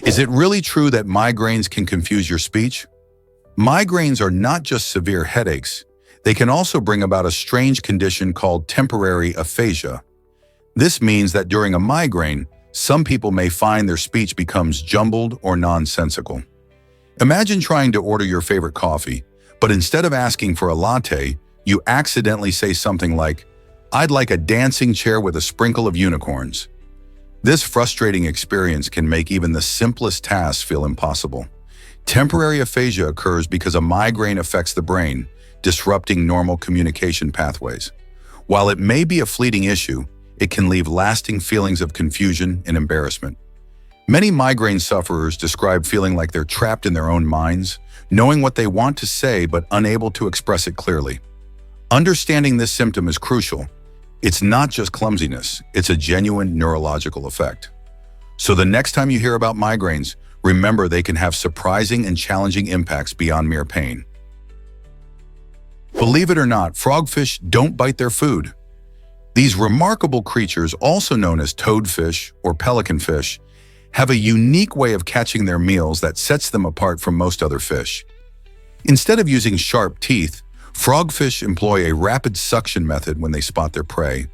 Is it really true that migraines can confuse your speech? Migraines are not just severe headaches. They can also bring about a strange condition called temporary aphasia. This means that during a migraine, some people may find their speech becomes jumbled or nonsensical. Imagine trying to order your favorite coffee, but instead of asking for a latte, you accidentally say something like, "I'd like a dancing chair with a sprinkle of unicorns." This frustrating experience can make even the simplest tasks feel impossible. Temporary aphasia occurs because a migraine affects the brain, disrupting normal communication pathways. While it may be a fleeting issue, it can leave lasting feelings of confusion and embarrassment. Many migraine sufferers describe feeling like they're trapped in their own minds, knowing what they want to say but unable to express it clearly. Understanding this symptom is crucial. It's not just clumsiness, it's a genuine neurological effect. So the next time you hear about migraines, remember they can have surprising and challenging impacts beyond mere pain. Believe it or not, frogfish don't bite their food. These remarkable creatures, also known as toadfish or pelicanfish, have a unique way of catching their meals that sets them apart from most other fish. Instead of using sharp teeth, frogfish employ a rapid suction method when they spot their prey,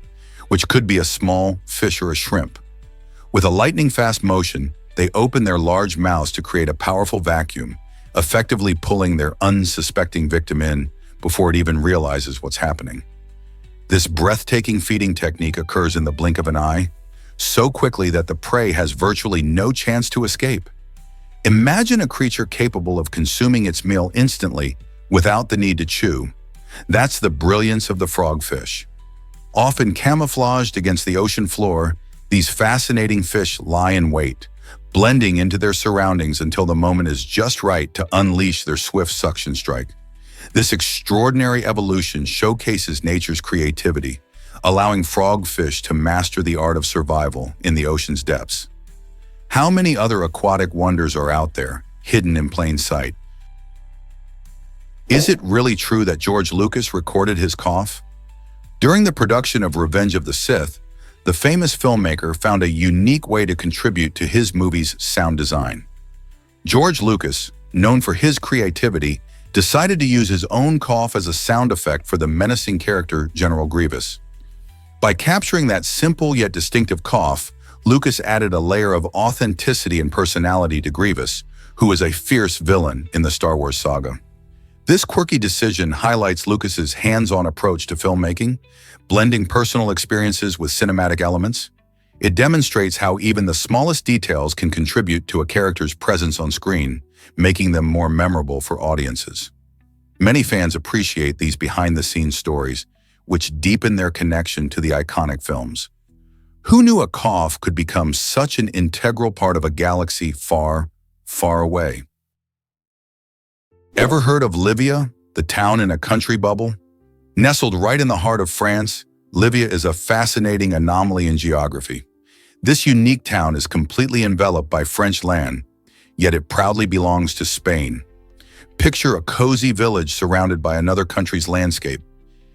which could be a small fish or a shrimp. With a lightning-fast motion, they open their large mouths to create a powerful vacuum, effectively pulling their unsuspecting victim in before it even realizes what's happening. This breathtaking feeding technique occurs in the blink of an eye, so quickly that the prey has virtually no chance to escape. Imagine a creature capable of consuming its meal instantly without the need to chew. That's the brilliance of the frogfish. Often camouflaged against the ocean floor, these fascinating fish lie in wait, blending into their surroundings until the moment is just right to unleash their swift suction strike. This extraordinary evolution showcases nature's creativity, allowing frogfish to master the art of survival in the ocean's depths. How many other aquatic wonders are out there, hidden in plain sight? Is it really true that George Lucas recorded his cough? During the production of Revenge of the Sith, the famous filmmaker found a unique way to contribute to his movie's sound design. George Lucas, known for his creativity, decided to use his own cough as a sound effect for the menacing character General Grievous. By capturing that simple yet distinctive cough, Lucas added a layer of authenticity and personality to Grievous, who is a fierce villain in the Star Wars saga. This quirky decision highlights Lucas's hands-on approach to filmmaking, blending personal experiences with cinematic elements. It demonstrates how even the smallest details can contribute to a character's presence on screen, making them more memorable for audiences. Many fans appreciate these behind-the-scenes stories, which deepen their connection to the iconic films. Who knew a cough could become such an integral part of a galaxy far, far away? Ever heard of Livia, the town in a country bubble? Nestled right in the heart of France, Livia is a fascinating anomaly in geography. This unique town is completely enveloped by French land, yet it proudly belongs to Spain. Picture a cozy village surrounded by another country's landscape.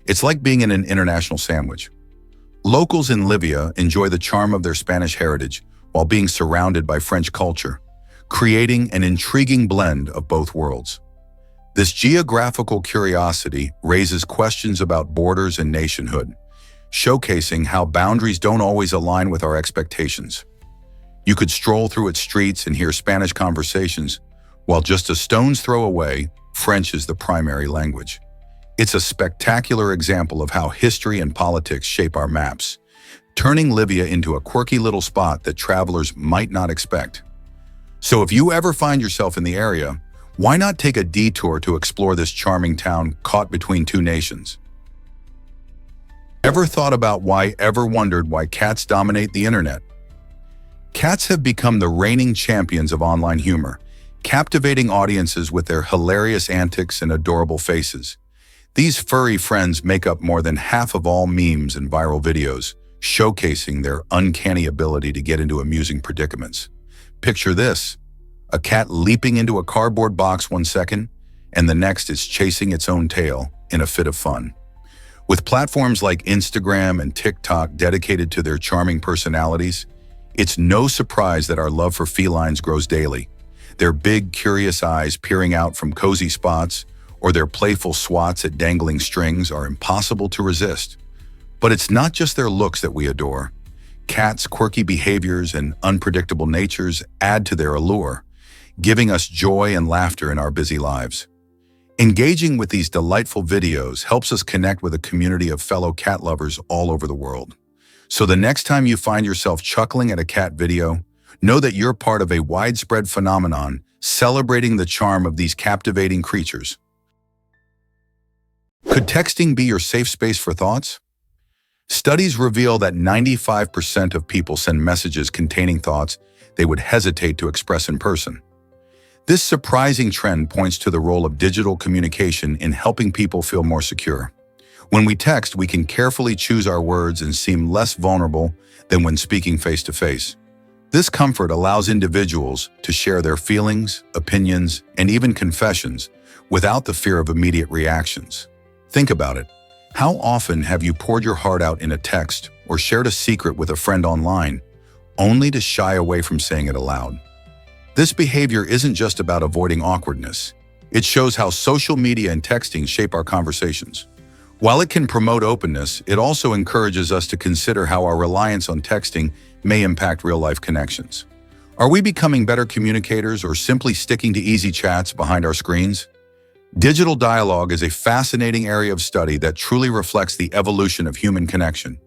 It's like being in an international sandwich. Locals in Livia enjoy the charm of their Spanish heritage while being surrounded by French culture, creating an intriguing blend of both worlds. This geographical curiosity raises questions about borders and nationhood, showcasing how boundaries don't always align with our expectations. You could stroll through its streets and hear Spanish conversations, while just a stone's throw away, French is the primary language. It's a spectacular example of how history and politics shape our maps, turning Livia into a quirky little spot that travelers might not expect. So if you ever find yourself in the area, why not take a detour to explore this charming town caught between two nations? Ever wondered why cats dominate the internet? Cats have become the reigning champions of online humor, captivating audiences with their hilarious antics and adorable faces. These furry friends make up more than half of all memes and viral videos, showcasing their uncanny ability to get into amusing predicaments. Picture this: a cat leaping into a cardboard box 1 second, and the next is chasing its own tail in a fit of fun. With platforms like Instagram and TikTok dedicated to their charming personalities, It's no surprise that our love for felines grows daily. Their big, curious eyes peering out from cozy spots, or their playful swats at dangling strings are impossible to resist. But it's not just their looks that we adore. Cats' quirky behaviors and unpredictable natures add to their allure, giving us joy and laughter in our busy lives. Engaging with these delightful videos helps us connect with a community of fellow cat lovers all over the world. So the next time you find yourself chuckling at a cat video, know that you're part of a widespread phenomenon celebrating the charm of these captivating creatures. Could texting be your safe space for thoughts? Studies reveal that 95% of people send messages containing thoughts they would hesitate to express in person. This surprising trend points to the role of digital communication in helping people feel more secure. When we text, we can carefully choose our words and seem less vulnerable than when speaking face-to-face. This comfort allows individuals to share their feelings, opinions, and even confessions without the fear of immediate reactions. Think about it. How often have you poured your heart out in a text or shared a secret with a friend online, only to shy away from saying it aloud? This behavior isn't just about avoiding awkwardness. It shows how social media and texting shape our conversations. While it can promote openness, it also encourages us to consider how our reliance on texting may impact real-life connections. Are we becoming better communicators or simply sticking to easy chats behind our screens? Digital dialogue is a fascinating area of study that truly reflects the evolution of human connection.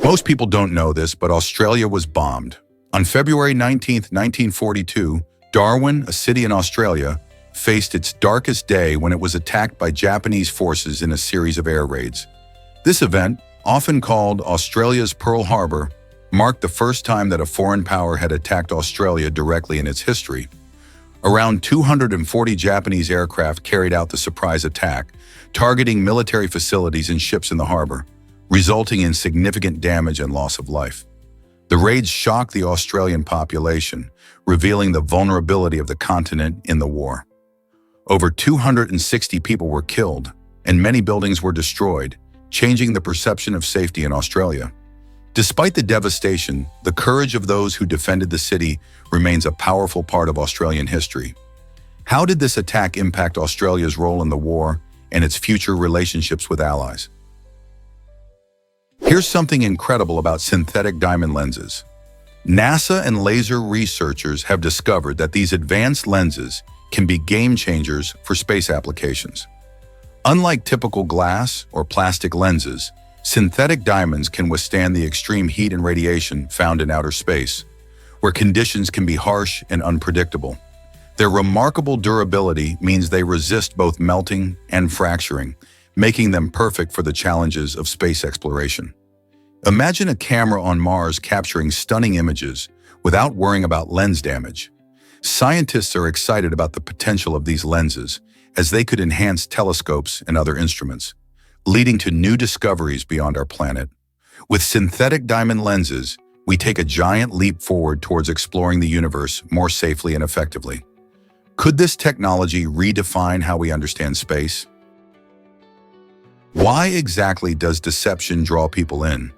Most people don't know this, but Australia was bombed. On February 19, 1942, Darwin, a city in Australia, faced its darkest day when it was attacked by Japanese forces in a series of air raids. This event, often called Australia's Pearl Harbor, marked the first time that a foreign power had attacked Australia directly in its history. Around 240 Japanese aircraft carried out the surprise attack, targeting military facilities and ships in the harbor, resulting in significant damage and loss of life. The raids shocked the Australian population, revealing the vulnerability of the continent in the war. Over 260 people were killed, and many buildings were destroyed, changing the perception of safety in Australia. Despite the devastation, the courage of those who defended the city remains a powerful part of Australian history. How did this attack impact Australia's role in the war and its future relationships with allies? Here's something incredible about synthetic diamond lenses. NASA and laser researchers have discovered that these advanced lenses can be game changers for space applications. Unlike typical glass or plastic lenses, synthetic diamonds can withstand the extreme heat and radiation found in outer space, where conditions can be harsh and unpredictable. Their remarkable durability means they resist both melting and fracturing, making them perfect for the challenges of space exploration. Imagine a camera on Mars capturing stunning images without worrying about lens damage. Scientists are excited about the potential of these lenses, as they could enhance telescopes and other instruments, leading to new discoveries beyond our planet. With synthetic diamond lenses, we take a giant leap forward towards exploring the universe more safely and effectively. Could this technology redefine how we understand space? Why exactly does deception draw people in?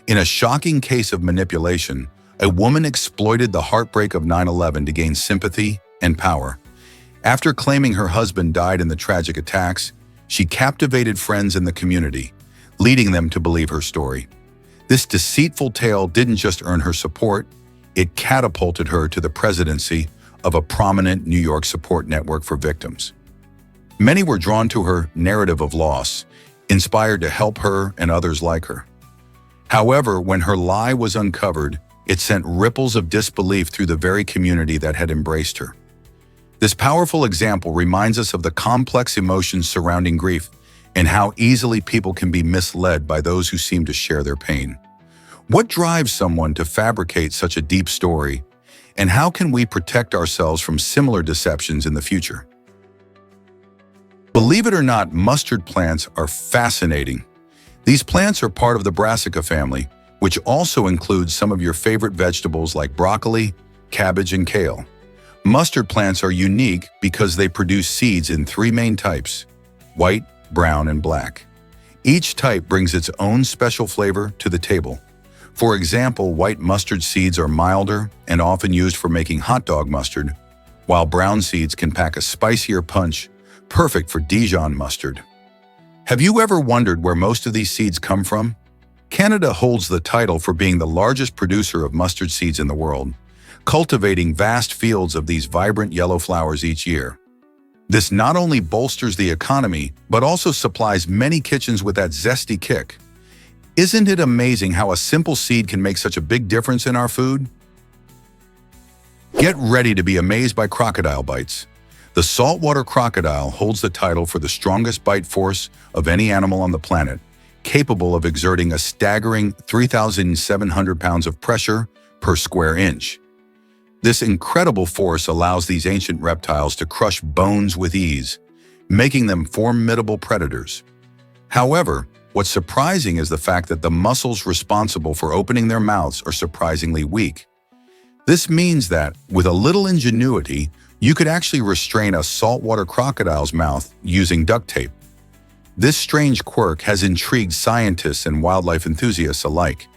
In a shocking case of manipulation, a woman exploited the heartbreak of 9/11 to gain sympathy and power. After claiming her husband died in the tragic attacks, she captivated friends in the community, leading them to believe her story. This deceitful tale didn't just earn her support, it catapulted her to the presidency of a prominent New York support network for victims. Many were drawn to her narrative of loss, inspired to help her and others like her. However, when her lie was uncovered, it sent ripples of disbelief through the very community that had embraced her. This powerful example reminds us of the complex emotions surrounding grief and how easily people can be misled by those who seem to share their pain. What drives someone to fabricate such a deep story, and how can we protect ourselves from similar deceptions in the future? Believe it or not, mustard plants are fascinating. These plants are part of the brassica family, which also includes some of your favorite vegetables like broccoli, cabbage, and kale. Mustard plants are unique because they produce seeds in three main types: white, brown, and black. Each type brings its own special flavor to the table. For example, white mustard seeds are milder and often used for making hot dog mustard, while brown seeds can pack a spicier punch, perfect for Dijon mustard. Have you ever wondered where most of these seeds come from? Canada holds the title for being the largest producer of mustard seeds in the world, cultivating vast fields of these vibrant yellow flowers each year. This not only bolsters the economy, but also supplies many kitchens with that zesty kick. Isn't it amazing how a simple seed can make such a big difference in our food? Get ready to be amazed by crocodile bites. The saltwater crocodile holds the title for the strongest bite force of any animal on the planet, capable of exerting a staggering 3,700 pounds of pressure per square inch. This incredible force allows these ancient reptiles to crush bones with ease, making them formidable predators. However, what's surprising is the fact that the muscles responsible for opening their mouths are surprisingly weak. This means that, with a little ingenuity, you could actually restrain a saltwater crocodile's mouth using duct tape. This strange quirk has intrigued scientists and wildlife enthusiasts alike.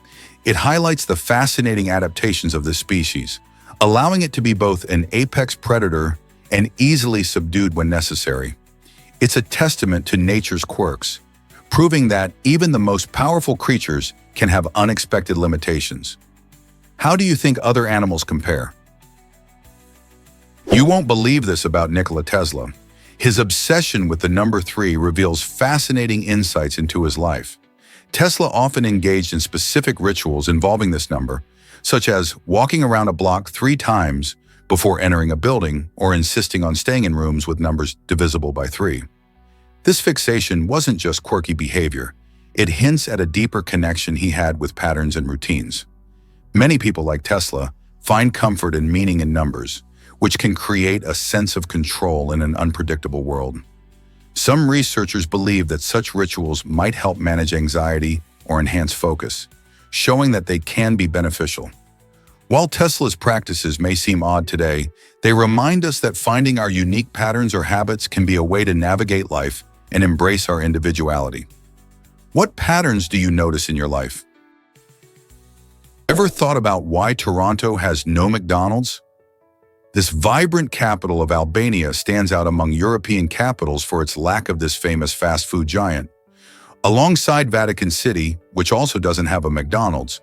It highlights the fascinating adaptations of this species, allowing it to be both an apex predator and easily subdued when necessary. It's a testament to nature's quirks, proving that even the most powerful creatures can have unexpected limitations. How do you think other animals compare? You won't believe this about Nikola Tesla. His obsession with the number 3 reveals fascinating insights into his life. Tesla often engaged in specific rituals involving this number, such as walking around a block 3 times before entering a building or insisting on staying in rooms with numbers divisible by 3. This fixation wasn't just quirky behavior. It hints at a deeper connection he had with patterns and routines. Many people like Tesla find comfort and meaning in numbers, which can create a sense of control in an unpredictable world. Some researchers believe that such rituals might help manage anxiety or enhance focus, showing that they can be beneficial. While Tesla's practices may seem odd today, they remind us that finding our unique patterns or habits can be a way to navigate life and embrace our individuality. What patterns do you notice in your life? Ever thought about why Toronto has no McDonald's? This vibrant capital of Albania stands out among European capitals for its lack of this famous fast food giant. Alongside Vatican City, which also doesn't have a McDonald's,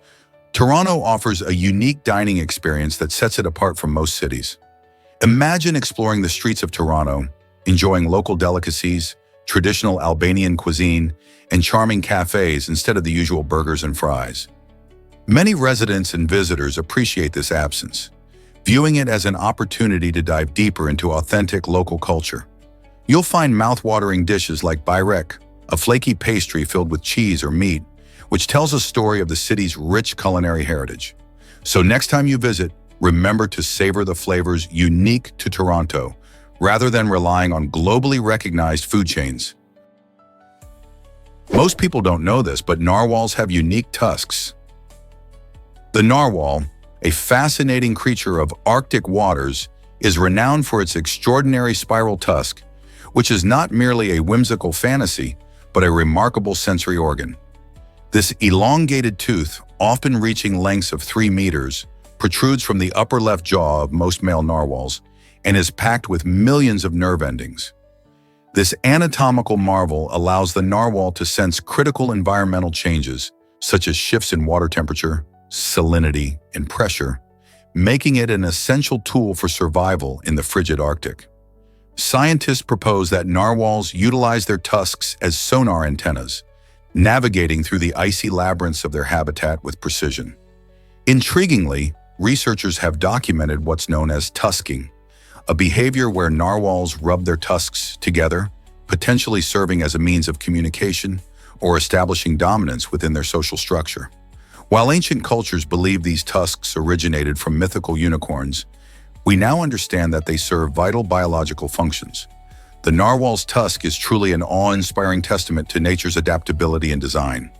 Toronto offers a unique dining experience that sets it apart from most cities. Imagine exploring the streets of Toronto, enjoying local delicacies, traditional Albanian cuisine, and charming cafes instead of the usual burgers and fries. Many residents and visitors appreciate this absence, viewing it as an opportunity to dive deeper into authentic local culture. You'll find mouth-watering dishes like byrek, a flaky pastry filled with cheese or meat, which tells a story of the city's rich culinary heritage. So next time you visit, remember to savor the flavors unique to Toronto, rather than relying on globally recognized food chains. Most people don't know this, but narwhals have unique tusks. The narwhal, a fascinating creature of Arctic waters, is renowned for its extraordinary spiral tusk, which is not merely a whimsical fantasy, but a remarkable sensory organ. This elongated tooth, often reaching lengths of 3 meters, protrudes from the upper left jaw of most male narwhals and is packed with millions of nerve endings. This anatomical marvel allows the narwhal to sense critical environmental changes, such as shifts in water temperature, salinity, and pressure, making it an essential tool for survival in the frigid Arctic. Scientists propose that narwhals utilize their tusks as sonar antennas, navigating through the icy labyrinths of their habitat with precision. Intriguingly, researchers have documented what's known as tusking, a behavior where narwhals rub their tusks together, potentially serving as a means of communication or establishing dominance within their social structure. While ancient cultures believed these tusks originated from mythical unicorns, we now understand that they serve vital biological functions. The narwhal's tusk is truly an awe-inspiring testament to nature's adaptability and design.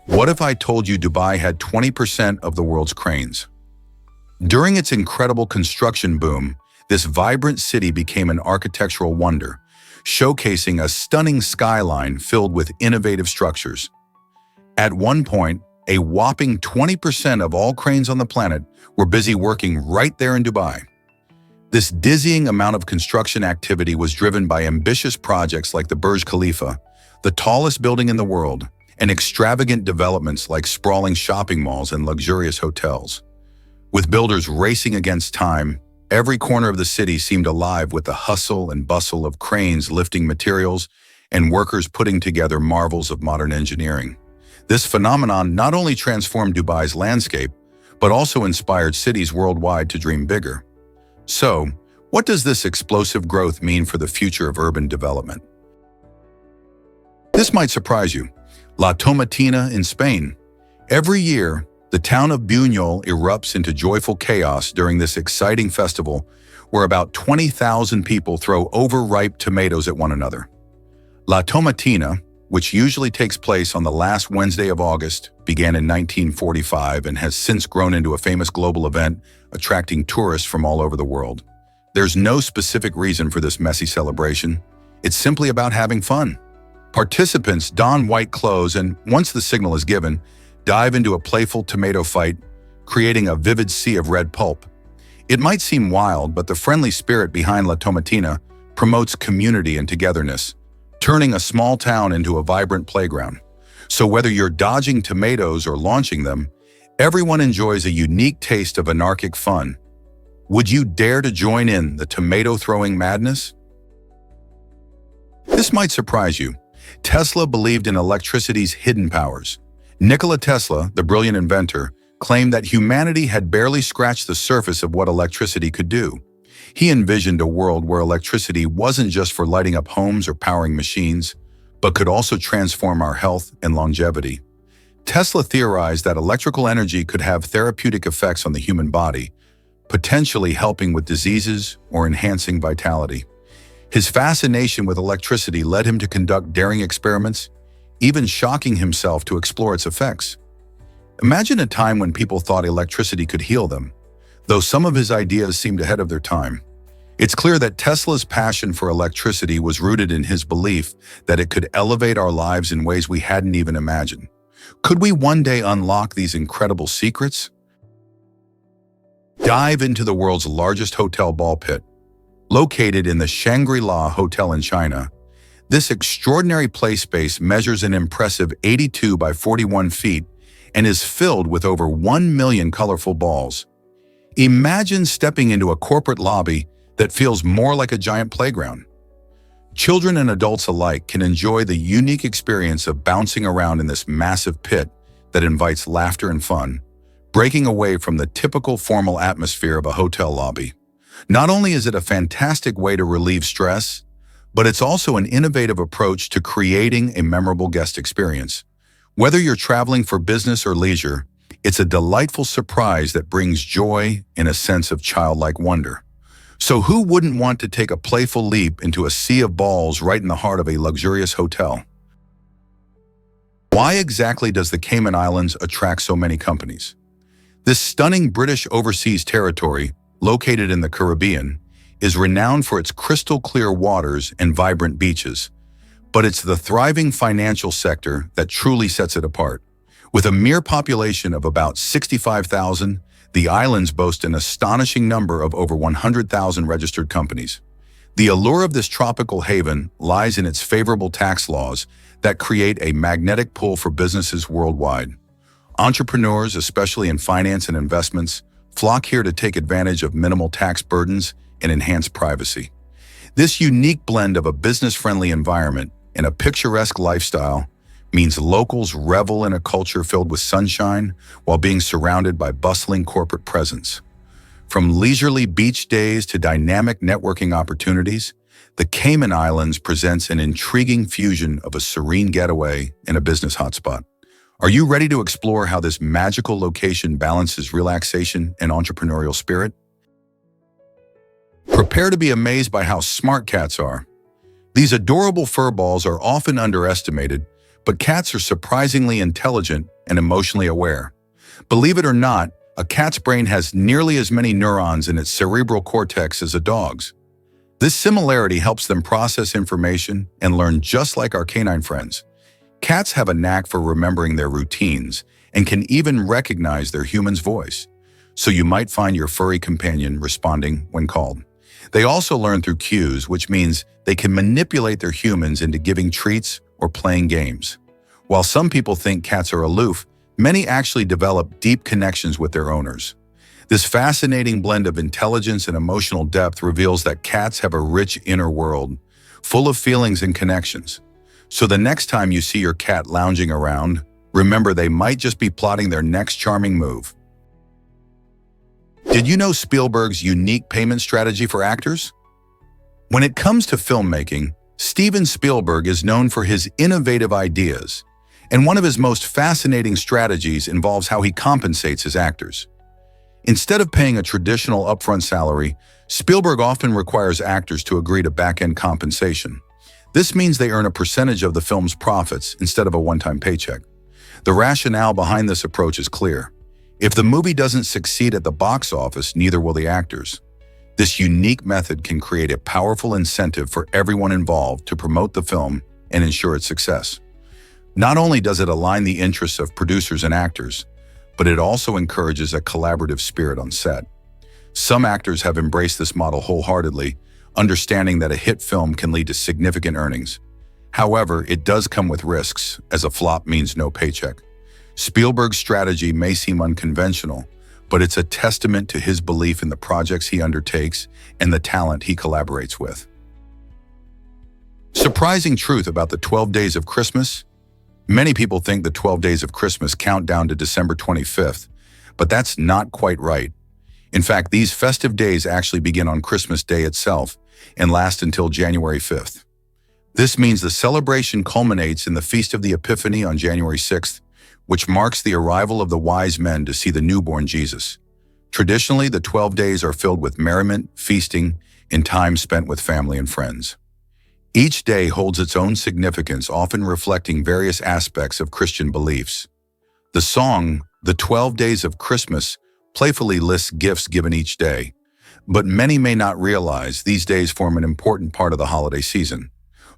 What if I told you Dubai had 20% of the world's cranes? During its incredible construction boom, this vibrant city became an architectural wonder, showcasing a stunning skyline filled with innovative structures. At one point, a whopping 20% of all cranes on the planet were busy working right there in Dubai. This dizzying amount of construction activity was driven by ambitious projects like the Burj Khalifa, the tallest building in the world, and extravagant developments like sprawling shopping malls and luxurious hotels. With builders racing against time, every corner of the city seemed alive with the hustle and bustle of cranes lifting materials and workers putting together marvels of modern engineering. This phenomenon not only transformed Dubai's landscape, but also inspired cities worldwide to dream bigger. So, what does this explosive growth mean for the future of urban development? This might surprise you. La Tomatina in Spain. Every year, the town of Buñol erupts into joyful chaos during this exciting festival where about 20,000 people throw overripe tomatoes at one another. La Tomatina, which usually takes place on the last Wednesday of August, began in 1945 and has since grown into a famous global event attracting tourists from all over the world. There's no specific reason for this messy celebration. It's simply about having fun. Participants don white clothes and, once the signal is given, dive into a playful tomato fight, creating a vivid sea of red pulp. It might seem wild, but the friendly spirit behind La Tomatina promotes community and togetherness, turning a small town into a vibrant playground. So whether you're dodging tomatoes or launching them, everyone enjoys a unique taste of anarchic fun. Would you dare to join in the tomato-throwing madness? This might surprise you. Tesla believed in electricity's hidden powers. Nikola Tesla, the brilliant inventor, claimed that humanity had barely scratched the surface of what electricity could do. He envisioned a world where electricity wasn't just for lighting up homes or powering machines, but could also transform our health and longevity. Tesla theorized that electrical energy could have therapeutic effects on the human body, potentially helping with diseases or enhancing vitality. His fascination with electricity led him to conduct daring experiments, even shocking himself to explore its effects. Imagine a time when people thought electricity could heal them, though some of his ideas seemed ahead of their time. It's clear that Tesla's passion for electricity was rooted in his belief that it could elevate our lives in ways we hadn't even imagined. Could we one day unlock these incredible secrets? Dive into the world's largest hotel ball pit. Located in the Shangri-La Hotel in China, this extraordinary play space measures an impressive 82 by 41 feet and is filled with over 1 million colorful balls. Imagine stepping into a corporate lobby that feels more like a giant playground. Children and adults alike can enjoy the unique experience of bouncing around in this massive pit that invites laughter and fun, breaking away from the typical formal atmosphere of a hotel lobby. Not only is it a fantastic way to relieve stress, but it's also an innovative approach to creating a memorable guest experience. Whether you're traveling for business or leisure, it's a delightful surprise that brings joy and a sense of childlike wonder. So who wouldn't want to take a playful leap into a sea of balls right in the heart of a luxurious hotel? Why exactly does the Cayman Islands attract so many companies? This stunning British overseas territory, located in the Caribbean, is renowned for its crystal-clear waters and vibrant beaches. But it's the thriving financial sector that truly sets it apart. With a mere population of about 65,000, the islands boast an astonishing number of over 100,000 registered companies. The allure of this tropical haven lies in its favorable tax laws that create a magnetic pull for businesses worldwide. Entrepreneurs, especially in finance and investments, flock here to take advantage of minimal tax burdens and enhanced privacy. This unique blend of a business-friendly environment and a picturesque lifestyle means locals revel in a culture filled with sunshine while being surrounded by bustling corporate presence. From leisurely beach days to dynamic networking opportunities, the Cayman Islands presents an intriguing fusion of a serene getaway and a business hotspot. Are you ready to explore how this magical location balances relaxation and entrepreneurial spirit? Prepare to be amazed by how smart cats are. These adorable fur balls are often underestimated, but cats are surprisingly intelligent and emotionally aware. Believe it or not, a cat's brain has nearly as many neurons in its cerebral cortex as a dog's. This similarity helps them process information and learn just like our canine friends. Cats have a knack for remembering their routines and can even recognize their human's voice. So you might find your furry companion responding when called. They also learn through cues, which means they can manipulate their humans into giving treats or playing games. While some people think cats are aloof, many actually develop deep connections with their owners. This fascinating blend of intelligence and emotional depth reveals that cats have a rich inner world, full of feelings and connections. So the next time you see your cat lounging around, remember they might just be plotting their next charming move. Did you know Spielberg's unique payment strategy for actors? When it comes to filmmaking, Steven Spielberg is known for his innovative ideas, and one of his most fascinating strategies involves how he compensates his actors. Instead of paying a traditional upfront salary, Spielberg often requires actors to agree to back-end compensation. This means they earn a percentage of the film's profits instead of a one-time paycheck. The rationale behind this approach is clear. If the movie doesn't succeed at the box office, neither will the actors. This unique method can create a powerful incentive for everyone involved to promote the film and ensure its success. Not only does it align the interests of producers and actors, but it also encourages a collaborative spirit on set. Some actors have embraced this model wholeheartedly, understanding that a hit film can lead to significant earnings. However, it does come with risks, as a flop means no paycheck. Spielberg's strategy may seem unconventional, but it's a testament to his belief in the projects he undertakes and the talent he collaborates with. Surprising truth about the 12 days of Christmas? Many people think the 12 days of Christmas count down to December 25th, but that's not quite right. In fact, these festive days actually begin on Christmas Day itself and last until January 5th. This means the celebration culminates in the Feast of the Epiphany on January 6th, which marks the arrival of the wise men to see the newborn Jesus. Traditionally, the 12 days are filled with merriment, feasting, and time spent with family and friends. Each day holds its own significance, often reflecting various aspects of Christian beliefs. The song, "The 12 Days of Christmas," playfully lists gifts given each day, but many may not realize these days form an important part of the holiday season.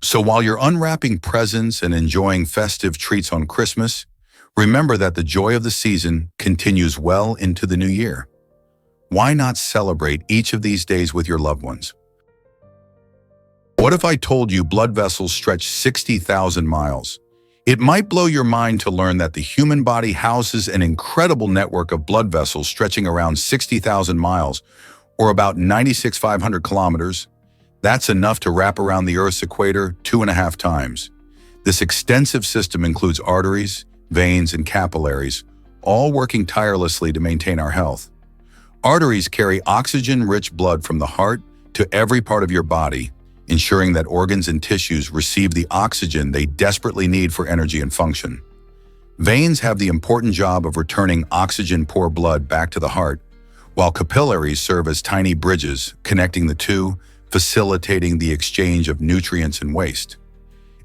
So while you're unwrapping presents and enjoying festive treats on Christmas, remember that the joy of the season continues well into the new year. Why not celebrate each of these days with your loved ones? What if I told you blood vessels stretch 60,000 miles? It might blow your mind to learn that the human body houses an incredible network of blood vessels stretching around 60,000 miles, or about 96,500 kilometers. That's enough to wrap around the Earth's equator 2.5 times. This extensive system includes arteries, veins, and capillaries, all working tirelessly to maintain our health. Arteries carry oxygen-rich blood from the heart to every part of your body, ensuring that organs and tissues receive the oxygen they desperately need for energy and function. Veins have the important job of returning oxygen-poor blood back to the heart, while capillaries serve as tiny bridges connecting the two, facilitating the exchange of nutrients and waste.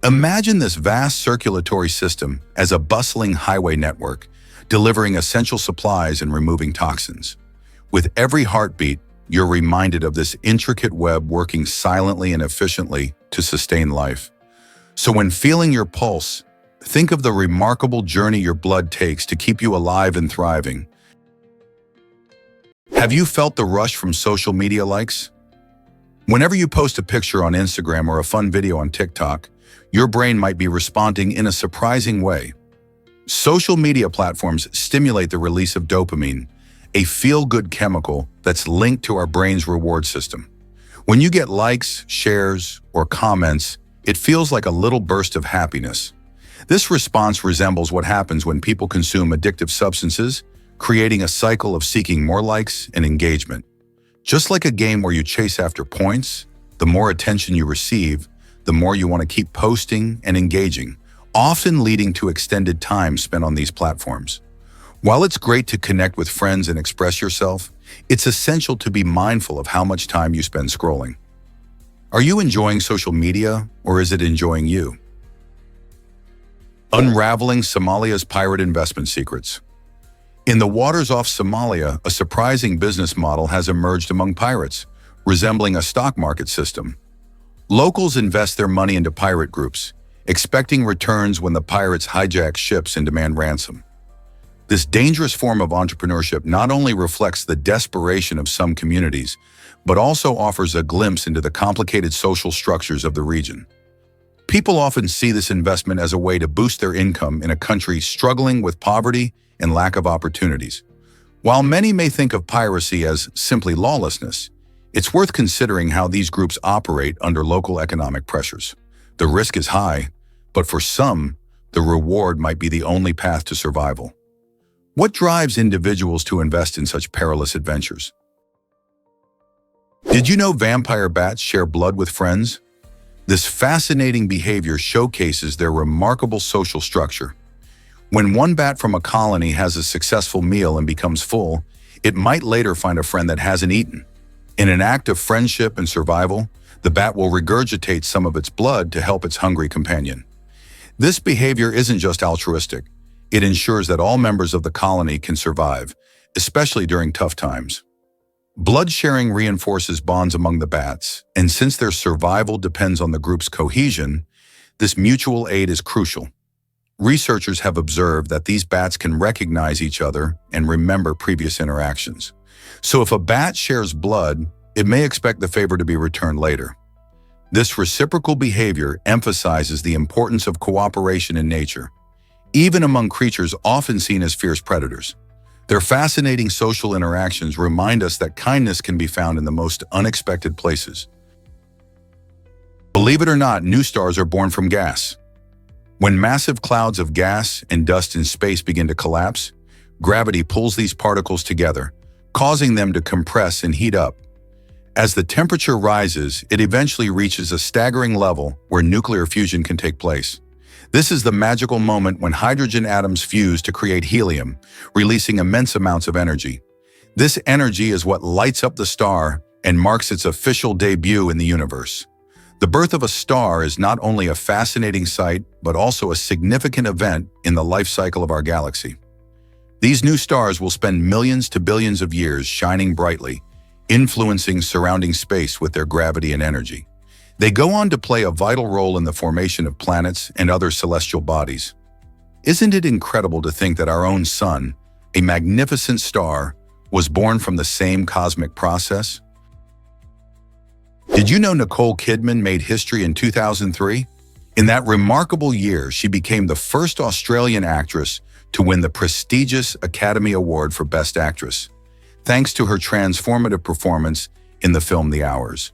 Imagine this vast circulatory system as a bustling highway network, delivering essential supplies and removing toxins. With every heartbeat, you're reminded of this intricate web working silently and efficiently to sustain life. So when feeling your pulse, think of the remarkable journey your blood takes to keep you alive and thriving. Have you felt the rush from social media likes? Whenever you post a picture on Instagram or a fun video on TikTok, your brain might be responding in a surprising way. Social media platforms stimulate the release of dopamine, a feel-good chemical that's linked to our brain's reward system. When you get likes, shares, or comments, it feels like a little burst of happiness. This response resembles what happens when people consume addictive substances, creating a cycle of seeking more likes and engagement. Just like a game where you chase after points, the more attention you receive, the more you want to keep posting and engaging, often leading to extended time spent on these platforms. While it's great to connect with friends and express yourself, it's essential to be mindful of how much time you spend scrolling. Are you enjoying social media, or is it enjoying you? Unraveling Somalia's pirate investment secrets. In the waters off Somalia, a surprising business model has emerged among pirates, resembling a stock market system. Locals invest their money into pirate groups, expecting returns when the pirates hijack ships and demand ransom. This dangerous form of entrepreneurship not only reflects the desperation of some communities, but also offers a glimpse into the complicated social structures of the region. People often see this investment as a way to boost their income in a country struggling with poverty and lack of opportunities. While many may think of piracy as simply lawlessness, it's worth considering how these groups operate under local economic pressures. The risk is high, but for some, the reward might be the only path to survival. What drives individuals to invest in such perilous adventures? Did you know vampire bats share blood with friends? This fascinating behavior showcases their remarkable social structure. When one bat from a colony has a successful meal and becomes full, it might later find a friend that hasn't eaten. In an act of friendship and survival, the bat will regurgitate some of its blood to help its hungry companion. This behavior isn't just altruistic. It ensures that all members of the colony can survive, especially during tough times. Blood sharing reinforces bonds among the bats, and since their survival depends on the group's cohesion, this mutual aid is crucial. Researchers have observed that these bats can recognize each other and remember previous interactions. So if a bat shares blood, it may expect the favor to be returned later. This reciprocal behavior emphasizes the importance of cooperation in nature, even among creatures often seen as fierce predators. Their fascinating social interactions remind us that kindness can be found in the most unexpected places. Believe it or not, new stars are born from gas. When massive clouds of gas and dust in space begin to collapse, gravity pulls these particles together, causing them to compress and heat up. As the temperature rises, it eventually reaches a staggering level where nuclear fusion can take place. This is the magical moment when hydrogen atoms fuse to create helium, releasing immense amounts of energy. This energy is what lights up the star and marks its official debut in the universe. The birth of a star is not only a fascinating sight, but also a significant event in the life cycle of our galaxy. These new stars will spend millions to billions of years shining brightly, influencing surrounding space with their gravity and energy. They go on to play a vital role in the formation of planets and other celestial bodies. Isn't it incredible to think that our own sun, a magnificent star, was born from the same cosmic process? Did you know Nicole Kidman made history in 2003? In that remarkable year, she became the first Australian actress to win the prestigious Academy Award for Best Actress, thanks to her transformative performance in the film The Hours.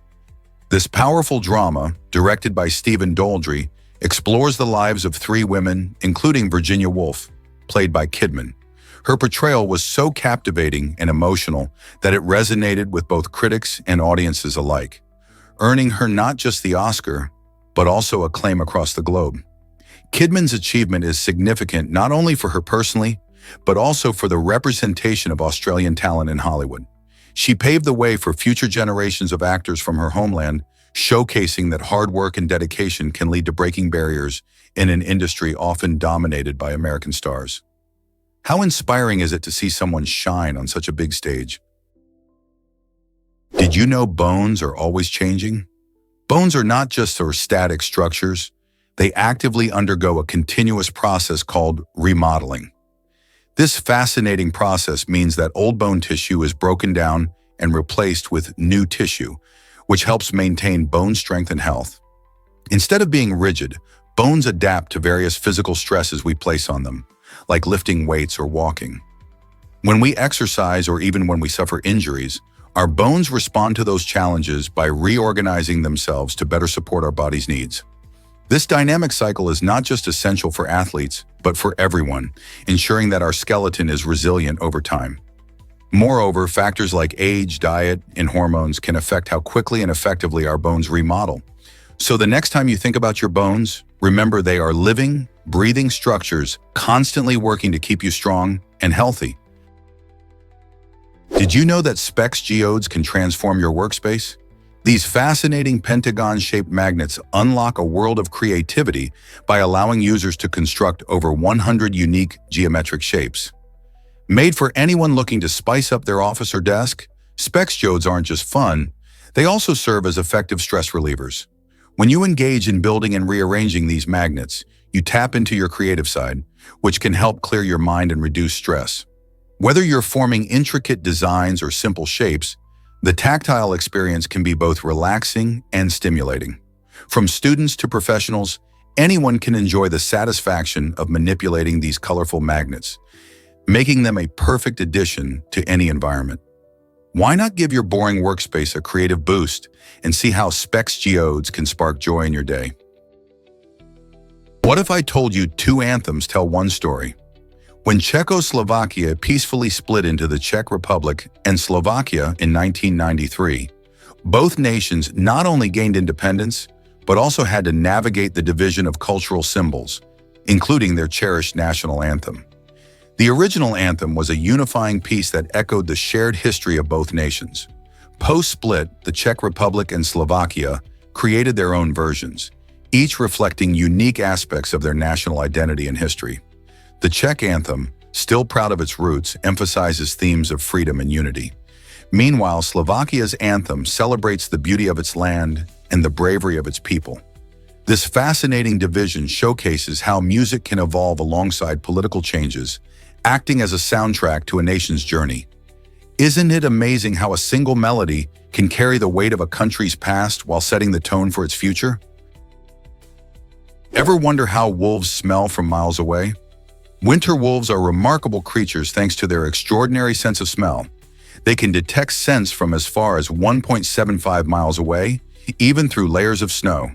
This powerful drama, directed by Stephen Daldry, explores the lives of three women, including Virginia Woolf, played by Kidman. Her portrayal was so captivating and emotional that it resonated with both critics and audiences alike, earning her not just the Oscar, but also acclaim across the globe. Kidman's achievement is significant not only for her personally, but also for the representation of Australian talent in Hollywood. She paved the way for future generations of actors from her homeland, showcasing that hard work and dedication can lead to breaking barriers in an industry often dominated by American stars. How inspiring is it to see someone shine on such a big stage? Did you know bones are always changing? Bones are not just static structures. They actively undergo a continuous process called remodeling. This fascinating process means that old bone tissue is broken down and replaced with new tissue, which helps maintain bone strength and health. Instead of being rigid, bones adapt to various physical stresses we place on them, like lifting weights or walking. When we exercise or even when we suffer injuries, our bones respond to those challenges by reorganizing themselves to better support our body's needs. This dynamic cycle is not just essential for athletes, but for everyone, ensuring that our skeleton is resilient over time. Moreover, factors like age, diet, and hormones can affect how quickly and effectively our bones remodel. So the next time you think about your bones, remember they are living, breathing structures constantly working to keep you strong and healthy. Did you know that specs geodes can transform your workspace? These fascinating pentagon-shaped magnets unlock a world of creativity by allowing users to construct over 100 unique geometric shapes. Made for anyone looking to spice up their office or desk, specs geodes aren't just fun, they also serve as effective stress relievers. When you engage in building and rearranging these magnets, you tap into your creative side, which can help clear your mind and reduce stress. Whether you're forming intricate designs or simple shapes, the tactile experience can be both relaxing and stimulating. From students to professionals, anyone can enjoy the satisfaction of manipulating these colorful magnets, making them a perfect addition to any environment. Why not give your boring workspace a creative boost and see how specs geodes can spark joy in your day? What if I told you two anthems tell one story? When Czechoslovakia peacefully split into the Czech Republic and Slovakia in 1993, both nations not only gained independence, but also had to navigate the division of cultural symbols, including their cherished national anthem. The original anthem was a unifying piece that echoed the shared history of both nations. Post-split, the Czech Republic and Slovakia created their own versions, each reflecting unique aspects of their national identity and history. The Czech anthem, still proud of its roots, emphasizes themes of freedom and unity. Meanwhile, Slovakia's anthem celebrates the beauty of its land and the bravery of its people. This fascinating division showcases how music can evolve alongside political changes, acting as a soundtrack to a nation's journey. Isn't it amazing how a single melody can carry the weight of a country's past while setting the tone for its future? Ever wonder how wolves smell from miles away? Winter wolves are remarkable creatures thanks to their extraordinary sense of smell. They can detect scents from as far as 1.75 miles away, even through layers of snow.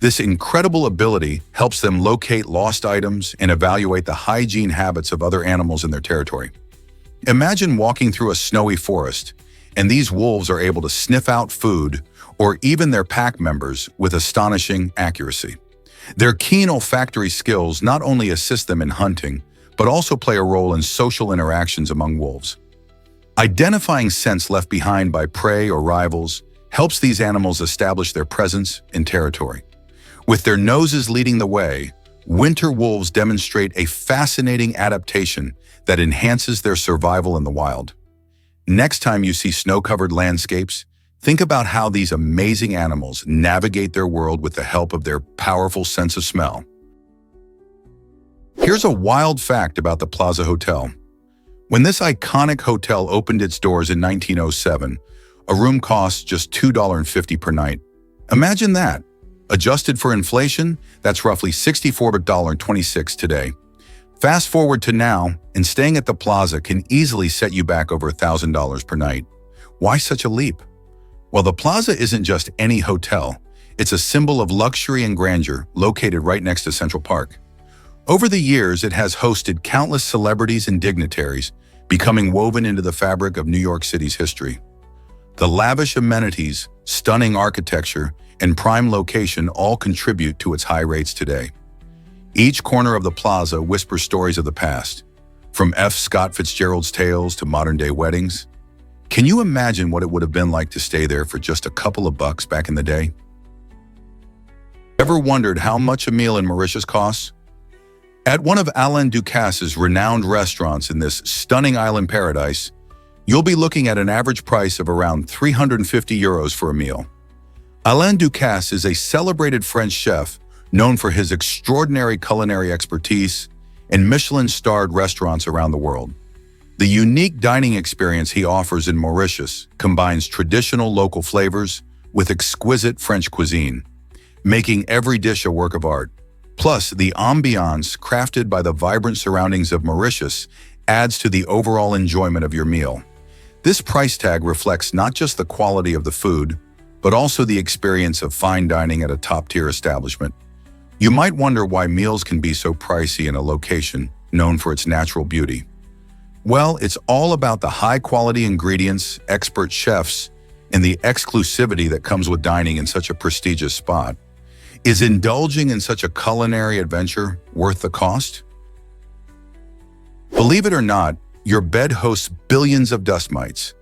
This incredible ability helps them locate lost items and evaluate the hygiene habits of other animals in their territory. Imagine walking through a snowy forest, and these wolves are able to sniff out food or even their pack members with astonishing accuracy. Their keen olfactory skills not only assist them in hunting, but also play a role in social interactions among wolves. Identifying scents left behind by prey or rivals helps these animals establish their presence and territory. With their noses leading the way, winter wolves demonstrate a fascinating adaptation that enhances their survival in the wild. Next time you see snow-covered landscapes, think about how these amazing animals navigate their world with the help of their powerful sense of smell. Here's a wild fact about the Plaza Hotel. When this iconic hotel opened its doors in 1907, a room cost just $2.50 per night. Imagine that. Adjusted for inflation, that's roughly $64.26 today. Fast forward to now, and staying at the Plaza can easily set you back over $1,000 per night. Why such a leap? Well, the Plaza isn't just any hotel. It's a symbol of luxury and grandeur located right next to Central Park. Over the years, it has hosted countless celebrities and dignitaries, becoming woven into the fabric of New York City's history. The lavish amenities, stunning architecture, and prime location all contribute to its high rates today. Each corner of the Plaza whispers stories of the past, from F. Scott Fitzgerald's tales to modern-day weddings. Can you imagine what it would have been like to stay there for just a couple of bucks back in the day? Ever wondered how much a meal in Mauritius costs? At one of Alain Ducasse's renowned restaurants in this stunning island paradise, you'll be looking at an average price of around 350 euros for a meal. Alain Ducasse is a celebrated French chef known for his extraordinary culinary expertise and Michelin-starred restaurants around the world. The unique dining experience he offers in Mauritius combines traditional local flavors with exquisite French cuisine, making every dish a work of art. Plus, the ambiance crafted by the vibrant surroundings of Mauritius adds to the overall enjoyment of your meal. This price tag reflects not just the quality of the food, but also the experience of fine dining at a top-tier establishment. You might wonder why meals can be so pricey in a location known for its natural beauty. Well, it's all about the high-quality ingredients, expert chefs, and the exclusivity that comes with dining in such a prestigious spot. Is indulging in such a culinary adventure worth the cost? Believe it or not, your bed hosts billions of dust mites.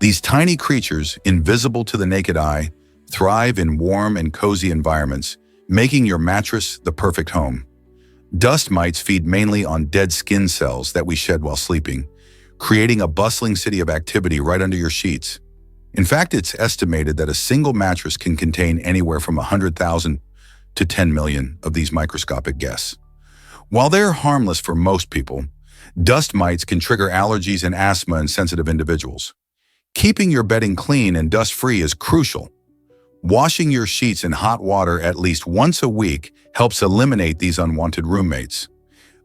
These tiny creatures, invisible to the naked eye, thrive in warm and cozy environments, making your mattress the perfect home. Dust mites feed mainly on dead skin cells that we shed while sleeping, creating a bustling city of activity right under your sheets. In fact, it's estimated that a single mattress can contain anywhere from 100,000 to 10 million of these microscopic guests. While they're harmless for most people, dust mites can trigger allergies and asthma in sensitive individuals. Keeping your bedding clean and dust-free is crucial. Washing your sheets in hot water at least once a week helps eliminate these unwanted roommates.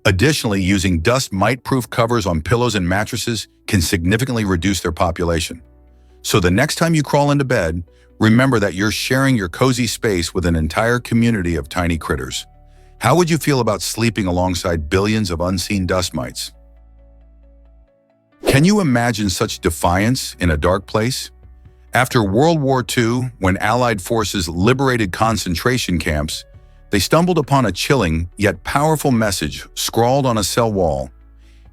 Additionally, using dust mite-proof covers on pillows and mattresses can significantly reduce their population. So the next time you crawl into bed, remember that you're sharing your cozy space with an entire community of tiny critters. How would you feel about sleeping alongside billions of unseen dust mites? Can you imagine such defiance in a dark place? After World War II, when Allied forces liberated concentration camps, they stumbled upon a chilling yet powerful message scrawled on a cell wall.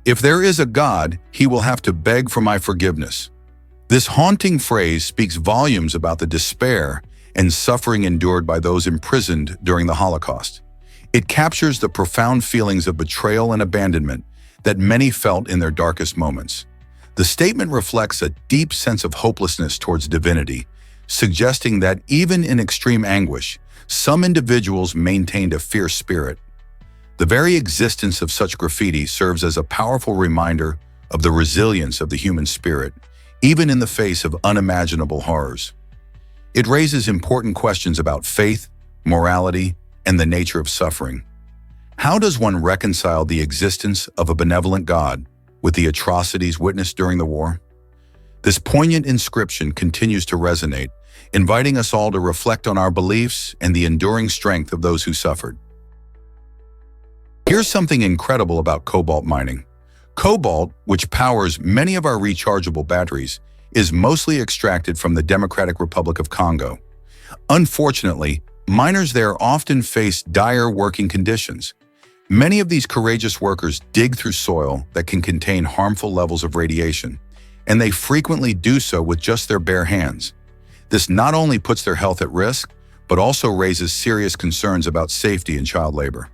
"If there is a God, he will have to beg for my forgiveness." This haunting phrase speaks volumes about the despair and suffering endured by those imprisoned during the Holocaust. It captures the profound feelings of betrayal and abandonment that many felt in their darkest moments. The statement reflects a deep sense of hopelessness towards divinity, suggesting that even in extreme anguish, some individuals maintained a fierce spirit. The very existence of such graffiti serves as a powerful reminder of the resilience of the human spirit, even in the face of unimaginable horrors. It raises important questions about faith, morality, and the nature of suffering. How does one reconcile the existence of a benevolent God with the atrocities witnessed during the war? This poignant inscription continues to resonate, inviting us all to reflect on our beliefs and the enduring strength of those who suffered. Here's something incredible about cobalt mining. Cobalt, which powers many of our rechargeable batteries, is mostly extracted from the Democratic Republic of Congo. Unfortunately, miners there often face dire working conditions. Many of these courageous workers dig through soil that can contain harmful levels of radiation, and they frequently do so with just their bare hands. This not only puts their health at risk, but also raises serious concerns about safety and child labor.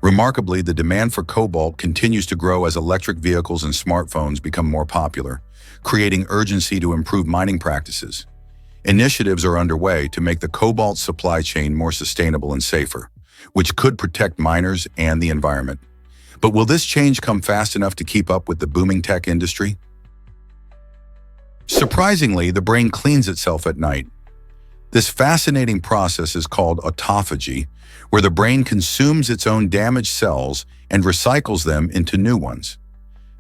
Remarkably, the demand for cobalt continues to grow as electric vehicles and smartphones become more popular, creating urgency to improve mining practices. Initiatives are underway to make the cobalt supply chain more sustainable and safer, which could protect miners and the environment. But will this change come fast enough to keep up with the booming tech industry? Surprisingly, the brain cleans itself at night. This fascinating process is called autophagy, where the brain consumes its own damaged cells and recycles them into new ones.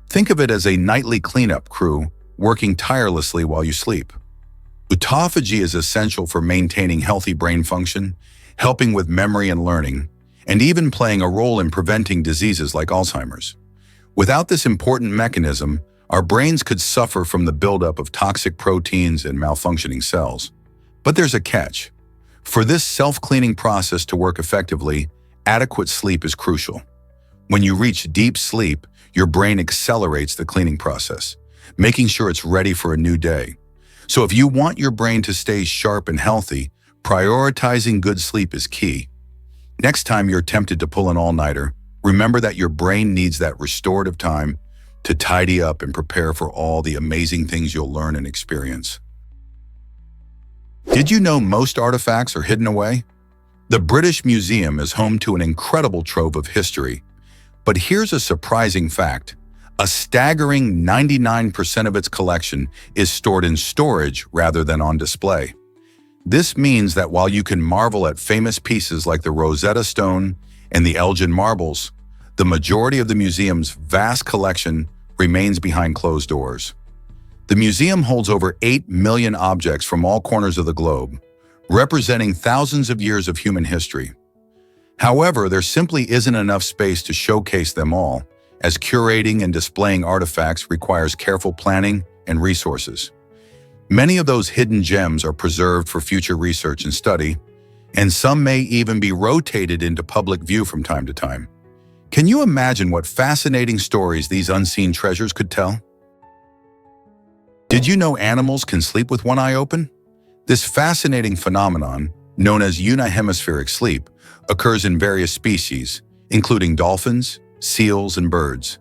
Think of it as a nightly cleanup crew working tirelessly while you sleep. Autophagy is essential for maintaining healthy brain function, helping with memory and learning, and even playing a role in preventing diseases like Alzheimer's. Without this important mechanism, our brains could suffer from the buildup of toxic proteins and malfunctioning cells. But there's a catch. For this self-cleaning process to work effectively, adequate sleep is crucial. When you reach deep sleep, your brain accelerates the cleaning process, making sure it's ready for a new day. So if you want your brain to stay sharp and healthy, prioritizing good sleep is key. Next time you're tempted to pull an all-nighter, remember that your brain needs that restorative time to tidy up and prepare for all the amazing things you'll learn and experience. Did you know most artifacts are hidden away? The British Museum is home to an incredible trove of history. But here's a surprising fact. A staggering 99% of its collection is stored in storage rather than on display. This means that while you can marvel at famous pieces like the Rosetta Stone and the Elgin marbles, the majority of the museum's vast collection remains behind closed doors. The museum holds over 8 million objects from all corners of the globe, representing thousands of years of human history. However, there simply isn't enough space to showcase them all, as curating and displaying artifacts requires careful planning and resources. Many of those hidden gems are preserved for future research and study, and some may even be rotated into public view from time to time. Can you imagine what fascinating stories these unseen treasures could tell? Did you know animals can sleep with one eye open? This fascinating phenomenon, known as unihemispheric sleep, occurs in various species, including dolphins, seals, and birds.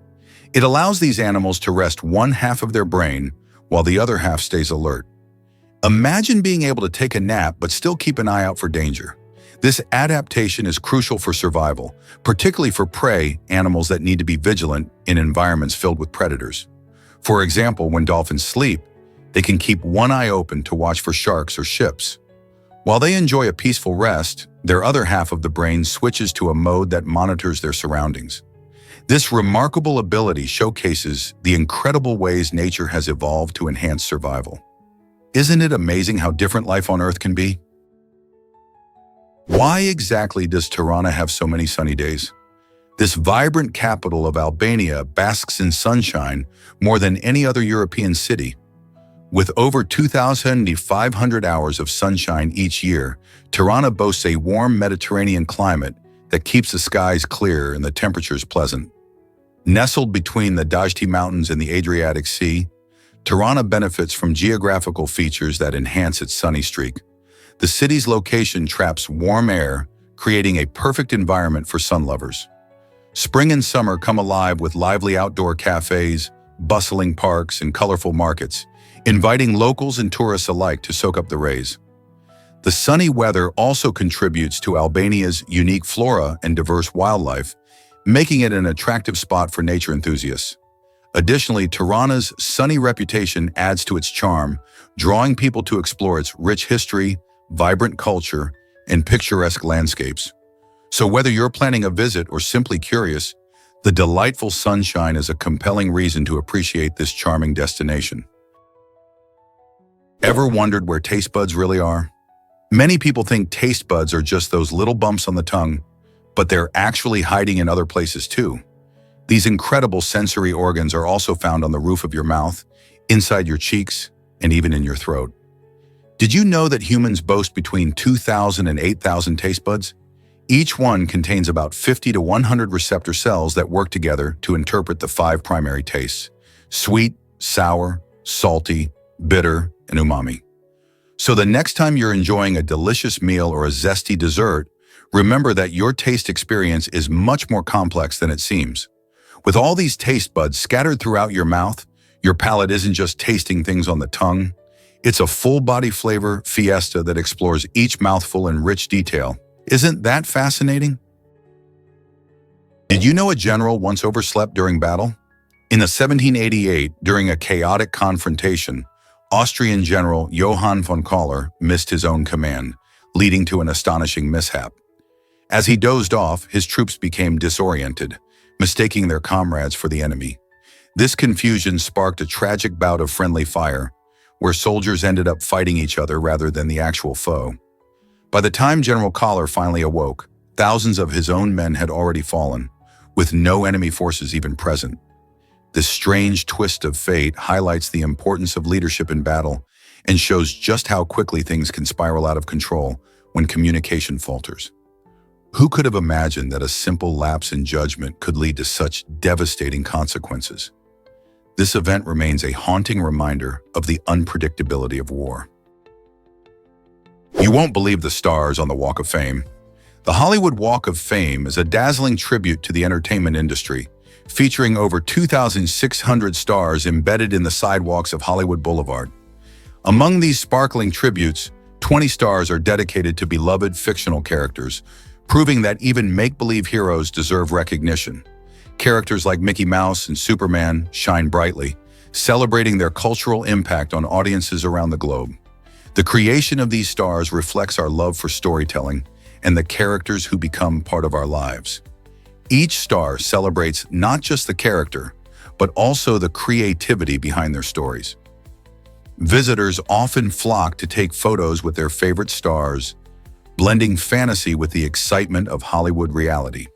It allows these animals to rest one half of their brain while the other half stays alert. Imagine being able to take a nap but still keep an eye out for danger. This adaptation is crucial for survival, particularly for prey animals that need to be vigilant in environments filled with predators. For example, when dolphins sleep, they can keep one eye open to watch for sharks or ships. While they enjoy a peaceful rest, their other half of the brain switches to a mode that monitors their surroundings. This remarkable ability showcases the incredible ways nature has evolved to enhance survival. Isn't it amazing how different life on Earth can be? Why exactly does Tirana have so many sunny days? This vibrant capital of Albania basks in sunshine more than any other European city. With over 2,500 hours of sunshine each year, Tirana boasts a warm Mediterranean climate that keeps the skies clear and the temperatures pleasant. Nestled between the Dajti Mountains and the Adriatic Sea, Tirana benefits from geographical features that enhance its sunny streak. The city's location traps warm air, creating a perfect environment for sun lovers. Spring and summer come alive with lively outdoor cafes, bustling parks, and colorful markets, inviting locals and tourists alike to soak up the rays. The sunny weather also contributes to Albania's unique flora and diverse wildlife, making it an attractive spot for nature enthusiasts. Additionally, Tirana's sunny reputation adds to its charm, drawing people to explore its rich history, vibrant culture, and picturesque landscapes. So whether you're planning a visit or simply curious, the delightful sunshine is a compelling reason to appreciate this charming destination. Ever wondered where taste buds really are? Many people think taste buds are just those little bumps on the tongue, but they're actually hiding in other places too. These incredible sensory organs are also found on the roof of your mouth, inside your cheeks, and even in your throat. Did you know that humans boast between 2,000 and 8,000 taste buds? Each one contains about 50 to 100 receptor cells that work together to interpret the 5 primary tastes: sweet, sour, salty, bitter, and umami. So the next time you're enjoying a delicious meal or a zesty dessert, remember that your taste experience is much more complex than it seems. With all these taste buds scattered throughout your mouth, your palate isn't just tasting things on the tongue. It's a full-body flavor fiesta that explores each mouthful in rich detail. Isn't that fascinating? Did you know a general once overslept during battle? In 1788, during a chaotic confrontation, Austrian General Johann von Kaller missed his own command, leading to an astonishing mishap. As he dozed off, his troops became disoriented, mistaking their comrades for the enemy. This confusion sparked a tragic bout of friendly fire, where soldiers ended up fighting each other rather than the actual foe. By the time General Kaller finally awoke, thousands of his own men had already fallen, with no enemy forces even present. This strange twist of fate highlights the importance of leadership in battle and shows just how quickly things can spiral out of control when communication falters. Who could have imagined that a simple lapse in judgment could lead to such devastating consequences? This event remains a haunting reminder of the unpredictability of war. You won't believe the stars on the Walk of Fame. The Hollywood Walk of Fame is a dazzling tribute to the entertainment industry, featuring over 2,600 stars embedded in the sidewalks of Hollywood Boulevard. Among these sparkling tributes, 20 stars are dedicated to beloved fictional characters, proving that even make-believe heroes deserve recognition. Characters like Mickey Mouse and Superman shine brightly, celebrating their cultural impact on audiences around the globe. The creation of these stars reflects our love for storytelling and the characters who become part of our lives. Each star celebrates not just the character, but also the creativity behind their stories. Visitors often flock to take photos with their favorite stars, blending fantasy with the excitement of Hollywood reality.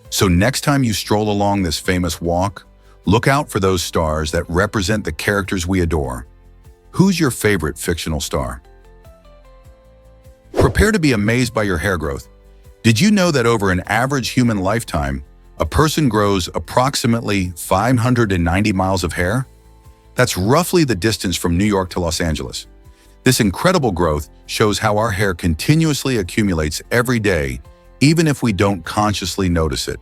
So next time you stroll along this famous walk, look out for those stars that represent the characters we adore. Who's your favorite fictional star? Prepare to be amazed by your hair growth. Did you know that over an average human lifetime, a person grows approximately 590 miles of hair? That's roughly the distance from New York to Los Angeles. This incredible growth shows how our hair continuously accumulates every day, even if we don't consciously notice it.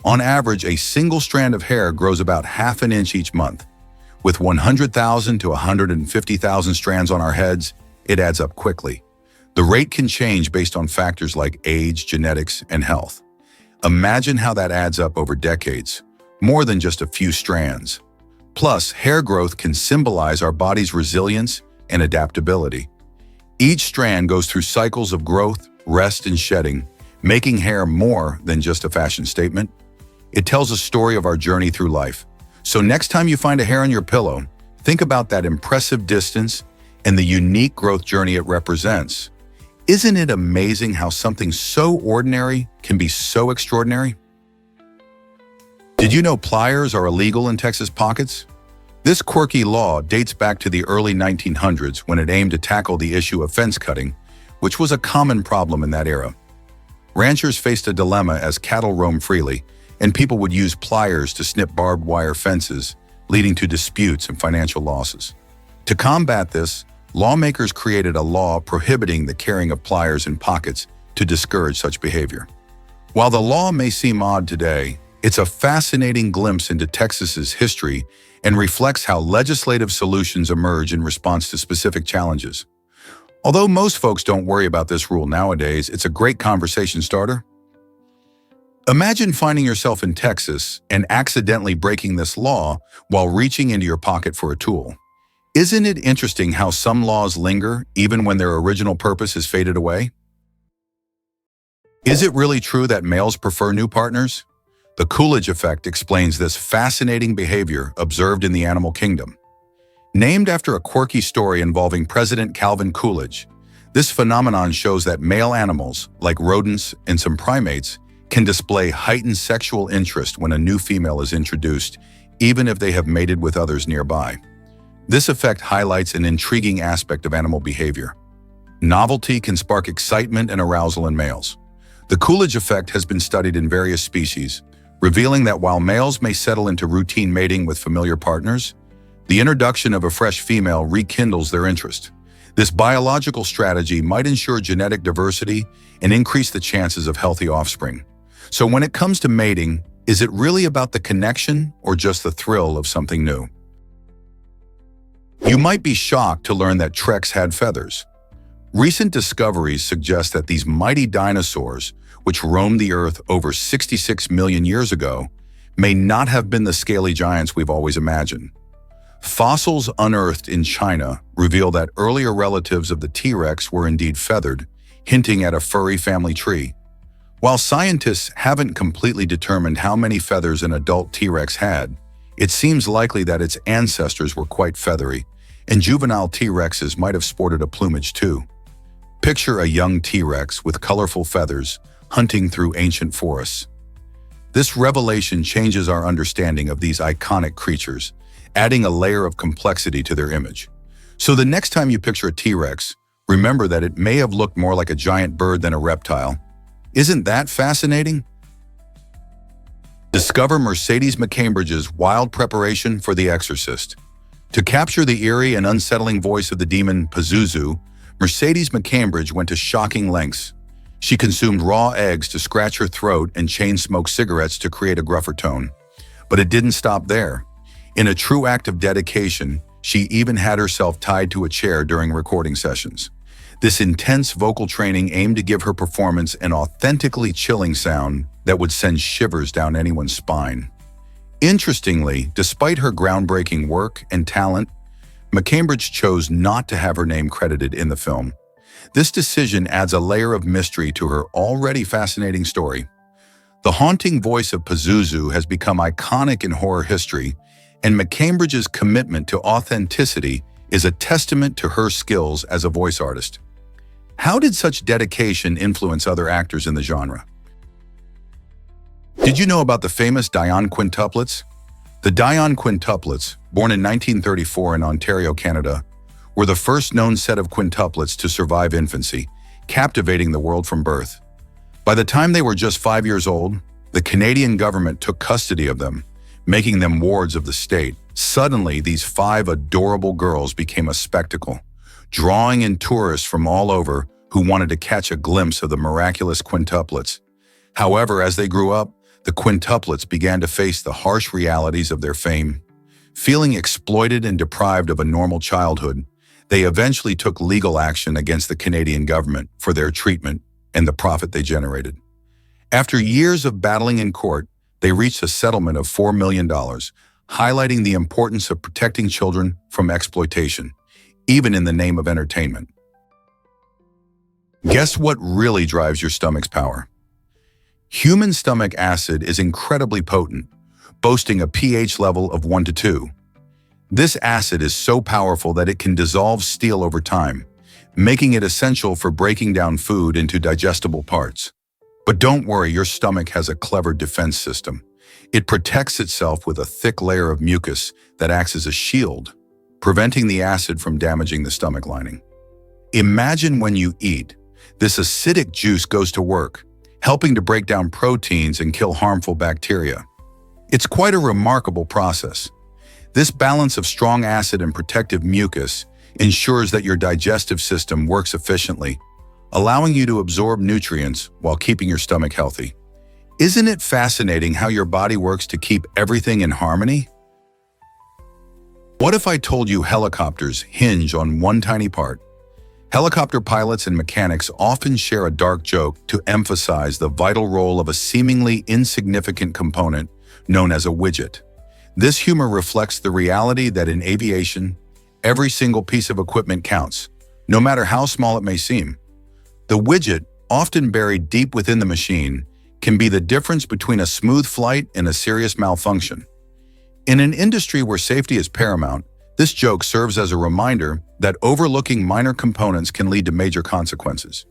On average, a single strand of hair grows about half an inch each month. With 100,000 to 150,000 strands on our heads, it adds up quickly. The rate can change based on factors like age, genetics, and health. Imagine how that adds up over decades, more than just a few strands. Plus, hair growth can symbolize our body's resilience and adaptability. Each strand goes through cycles of growth, rest, and shedding, making hair more than just a fashion statement. It tells a story of our journey through life. So next time you find a hair on your pillow, think about that impressive distance and the unique growth journey it represents. Isn't it amazing how something so ordinary can be so extraordinary? Did you know pliers are illegal in Texas pockets? This quirky law dates back to the early 1900s when it aimed to tackle the issue of fence cutting, which was a common problem in that era. Ranchers faced a dilemma as cattle roamed freely, and people would use pliers to snip barbed wire fences, leading to disputes and financial losses. To combat this, lawmakers created a law prohibiting the carrying of pliers in pockets to discourage such behavior. While the law may seem odd today, it's a fascinating glimpse into Texas's history and reflects how legislative solutions emerge in response to specific challenges. Although most folks don't worry about this rule nowadays, it's a great conversation starter. Imagine finding yourself in Texas and accidentally breaking this law while reaching into your pocket for a tool. Isn't it interesting how some laws linger even when their original purpose has faded away? Is it really true that males prefer new partners? The Coolidge effect explains this fascinating behavior observed in the animal kingdom. Named after a quirky story involving President Calvin Coolidge, this phenomenon shows that male animals, like rodents and some primates, can display heightened sexual interest when a new female is introduced, even if they have mated with others nearby. This effect highlights an intriguing aspect of animal behavior. Novelty can spark excitement and arousal in males. The Coolidge effect has been studied in various species, revealing that while males may settle into routine mating with familiar partners, the introduction of a fresh female rekindles their interest. This biological strategy might ensure genetic diversity and increase the chances of healthy offspring. So when it comes to mating, is it really about the connection or just the thrill of something new? You might be shocked to learn that Treks had feathers. Recent discoveries suggest that these mighty dinosaurs, which roamed the Earth over 66 million years ago, may not have been the scaly giants we've always imagined. Fossils unearthed in China reveal that earlier relatives of the T-Rex were indeed feathered, hinting at a furry family tree. While scientists haven't completely determined how many feathers an adult T-Rex had, it seems likely that its ancestors were quite feathery, and juvenile T-Rexes might have sported a plumage too. Picture a young T-Rex with colorful feathers hunting through ancient forests. This revelation changes our understanding of these iconic creatures, adding a layer of complexity to their image. So the next time you picture a T-Rex, remember that it may have looked more like a giant bird than a reptile. Isn't that fascinating? Discover Mercedes McCambridge's wild preparation for The Exorcist. To capture the eerie and unsettling voice of the demon Pazuzu, Mercedes McCambridge went to shocking lengths. She consumed raw eggs to scratch her throat and chain-smoked cigarettes to create a gruffer tone. But it didn't stop there. In a true act of dedication, she even had herself tied to a chair during recording sessions. This intense vocal training aimed to give her performance an authentically chilling sound that would send shivers down anyone's spine. Interestingly, despite her groundbreaking work and talent, McCambridge chose not to have her name credited in the film. This decision adds a layer of mystery to her already fascinating story. The haunting voice of Pazuzu has become iconic in horror history, and McCambridge's commitment to authenticity is a testament to her skills as a voice artist. How did such dedication influence other actors in the genre? Did you know about the famous Dion quintuplets? The Dion quintuplets, born in 1934 in Ontario, Canada, were the first known set of quintuplets to survive infancy, captivating the world from birth. By the time they were just 5 years old, the Canadian government took custody of them, making them wards of the state. Suddenly, these 5 adorable girls became a spectacle, drawing in tourists from all over who wanted to catch a glimpse of the miraculous quintuplets. However, as they grew up, the quintuplets began to face the harsh realities of their fame. Feeling exploited and deprived of a normal childhood, They eventually took legal action against the Canadian government for their treatment and the profit they generated. After years of battling in court, they reached a settlement of $4 million, highlighting the importance of protecting children from exploitation, even in the name of entertainment. Guess what really drives your stomach's power? Human stomach acid is incredibly potent, boasting a pH level of 1 to 2. This acid is so powerful that it can dissolve steel over time, making it essential for breaking down food into digestible parts. But don't worry, your stomach has a clever defense system. It protects itself with a thick layer of mucus that acts as a shield, preventing the acid from damaging the stomach lining. Imagine when you eat, this acidic juice goes to work, helping to break down proteins and kill harmful bacteria. It's quite a remarkable process. This balance of strong acid and protective mucus ensures that your digestive system works efficiently, allowing you to absorb nutrients while keeping your stomach healthy. Isn't it fascinating how your body works to keep everything in harmony? What if I told you helicopters hinge on one tiny part? Helicopter pilots and mechanics often share a dark joke to emphasize the vital role of a seemingly insignificant component known as a widget. This humor reflects the reality that in aviation, every single piece of equipment counts, no matter how small it may seem. The widget, often buried deep within the machine, can be the difference between a smooth flight and a serious malfunction. In an industry where safety is paramount, this joke serves as a reminder that overlooking minor components can lead to major consequences.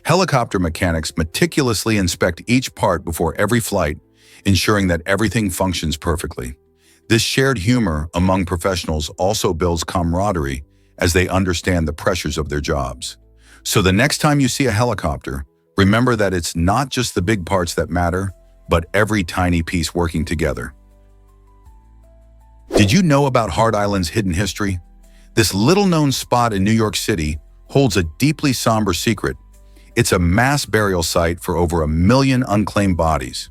Helicopter mechanics meticulously inspect each part before every flight, ensuring that everything functions perfectly. This shared humor among professionals also builds camaraderie as they understand the pressures of their jobs. So the next time you see a helicopter, remember that it's not just the big parts that matter, but every tiny piece working together. Did you know about Hart Island's hidden history? This little-known spot in New York City holds a deeply somber secret. It's a mass burial site for over 1 million unclaimed bodies.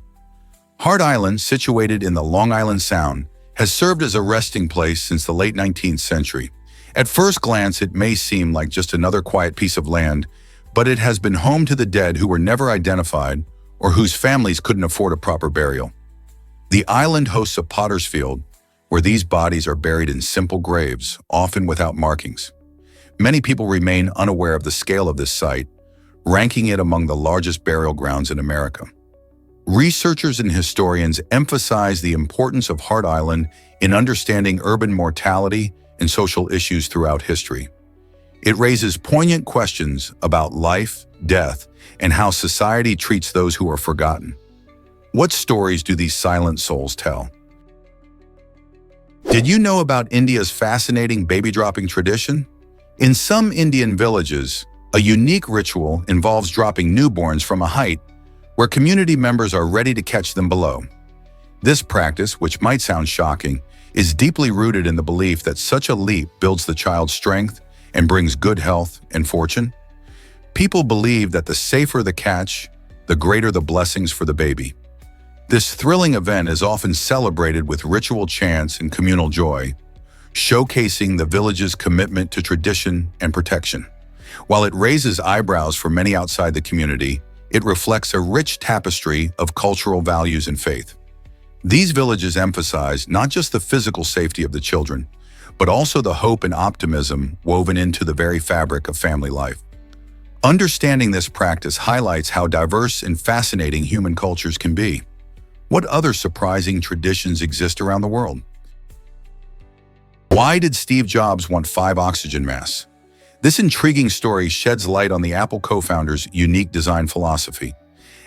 Hart Island, situated in the Long Island Sound, has served as a resting place since the late 19th century. At first glance, it may seem like just another quiet piece of land, but it has been home to the dead who were never identified or whose families couldn't afford a proper burial. The island hosts a potter's field, where these bodies are buried in simple graves, often without markings. Many people remain unaware of the scale of this site, ranking it among the largest burial grounds in America. Researchers and historians emphasize the importance of Hart Island in understanding urban mortality and social issues throughout history. It raises poignant questions about life, death, and how society treats those who are forgotten. What stories do these silent souls tell? Did you know about India's fascinating baby-dropping tradition? In some Indian villages, a unique ritual involves dropping newborns from a height where community members are ready to catch them below. This practice, which might sound shocking, is deeply rooted in the belief that such a leap builds the child's strength and brings good health and fortune. People believe that the safer the catch, the greater the blessings for the baby. This thrilling event is often celebrated with ritual chants and communal joy, showcasing the village's commitment to tradition and protection. While it raises eyebrows for many outside the community, it reflects a rich tapestry of cultural values and faith. These villages emphasize not just the physical safety of the children, but also the hope and optimism woven into the very fabric of family life. Understanding this practice highlights how diverse and fascinating human cultures can be. What other surprising traditions exist around the world? Why did Steve Jobs want 5 oxygen masks? This intriguing story sheds light on the Apple co-founder's unique design philosophy.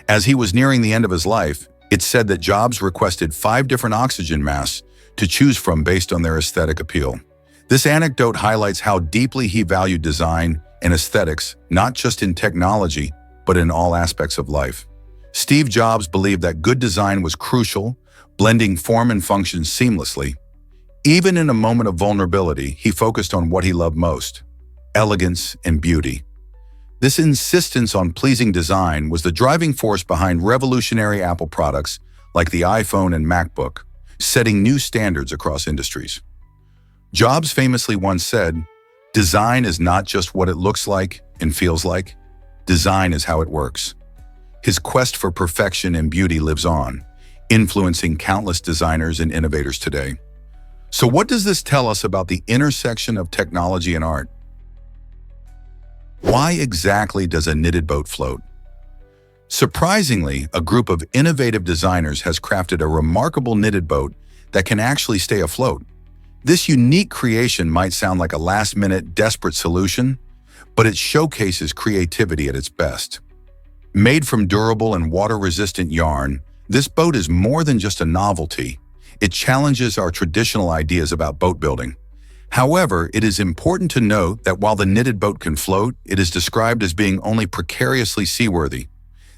As he was nearing the end of his life, it's said that Jobs requested 5 different oxygen masks to choose from based on their aesthetic appeal. This anecdote highlights how deeply he valued design and aesthetics, not just in technology, but in all aspects of life. Steve Jobs believed that good design was crucial, blending form and function seamlessly. Even in a moment of vulnerability, he focused on what he loved most: elegance and beauty. This insistence on pleasing design was the driving force behind revolutionary Apple products like the iPhone and MacBook, setting new standards across industries. Jobs famously once said, Design is not just what it looks like and feels like. Design is how it works. His quest for perfection and beauty lives on, influencing countless designers and innovators today. So what does this tell us about the intersection of technology and art? Why exactly does a knitted boat float? Surprisingly, a group of innovative designers has crafted a remarkable knitted boat that can actually stay afloat. This unique creation might sound like a last-minute, desperate solution, but it showcases creativity at its best. Made from durable and water-resistant yarn, this boat is more than just a novelty. It challenges our traditional ideas about boat building. However, it is important to note that while the knitted boat can float, it is described as being only precariously seaworthy.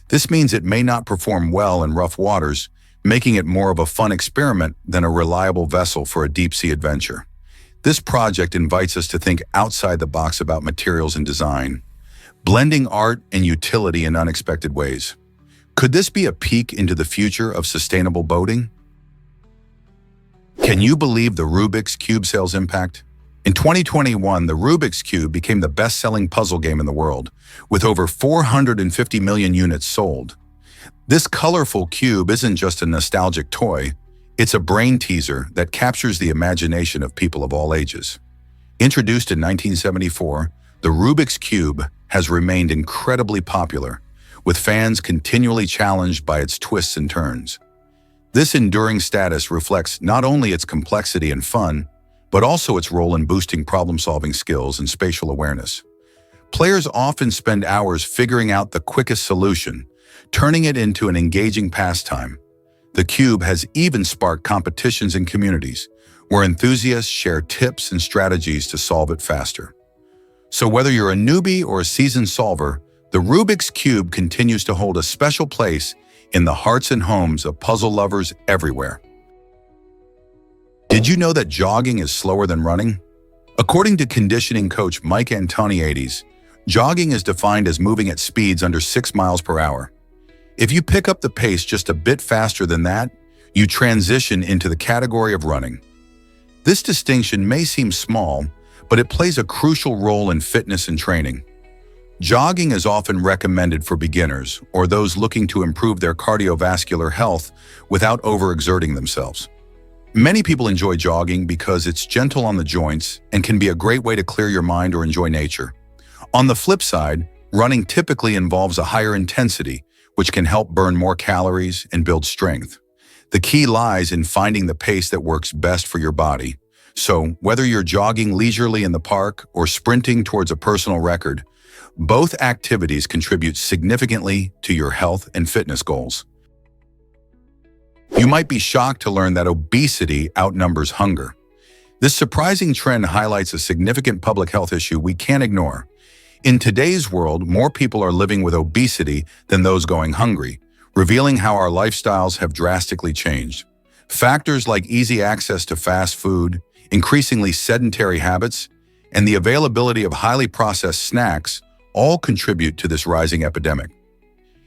This means it may not perform well in rough waters, making it more of a fun experiment than a reliable vessel for a deep-sea adventure. This project invites us to think outside the box about materials and design, blending art and utility in unexpected ways. Could this be a peek into the future of sustainable boating? Can you believe the Rubik's Cube sales impact? In 2021, the Rubik's Cube became the best-selling puzzle game in the world, with over 450 million units sold. This colorful cube isn't just a nostalgic toy, it's a brain teaser that captures the imagination of people of all ages. Introduced in 1974, the Rubik's Cube has remained incredibly popular, with fans continually challenged by its twists and turns. This enduring status reflects not only its complexity and fun, but also its role in boosting problem-solving skills and spatial awareness. Players often spend hours figuring out the quickest solution, turning it into an engaging pastime. The cube has even sparked competitions in communities, where enthusiasts share tips and strategies to solve it faster. So whether you're a newbie or a seasoned solver, the Rubik's Cube continues to hold a special place in the hearts and homes of puzzle lovers everywhere. Did you know that jogging is slower than running? According to conditioning coach Mike Antoniades, jogging is defined as moving at speeds under 6 miles per hour. If you pick up the pace just a bit faster than that, you transition into the category of running. This distinction may seem small, but it plays a crucial role in fitness and training. Jogging is often recommended for beginners or those looking to improve their cardiovascular health without overexerting themselves. Many people enjoy jogging because it's gentle on the joints and can be a great way to clear your mind or enjoy nature. On the flip side, running typically involves a higher intensity, which can help burn more calories and build strength. The key lies in finding the pace that works best for your body. So, whether you're jogging leisurely in the park or sprinting towards a personal record, both activities contribute significantly to your health and fitness goals. You might be shocked to learn that obesity outnumbers hunger. This surprising trend highlights a significant public health issue we can't ignore. In today's world, more people are living with obesity than those going hungry, revealing how our lifestyles have drastically changed. Factors like easy access to fast food, increasingly sedentary habits, and the availability of highly processed snacks all contribute to this rising epidemic.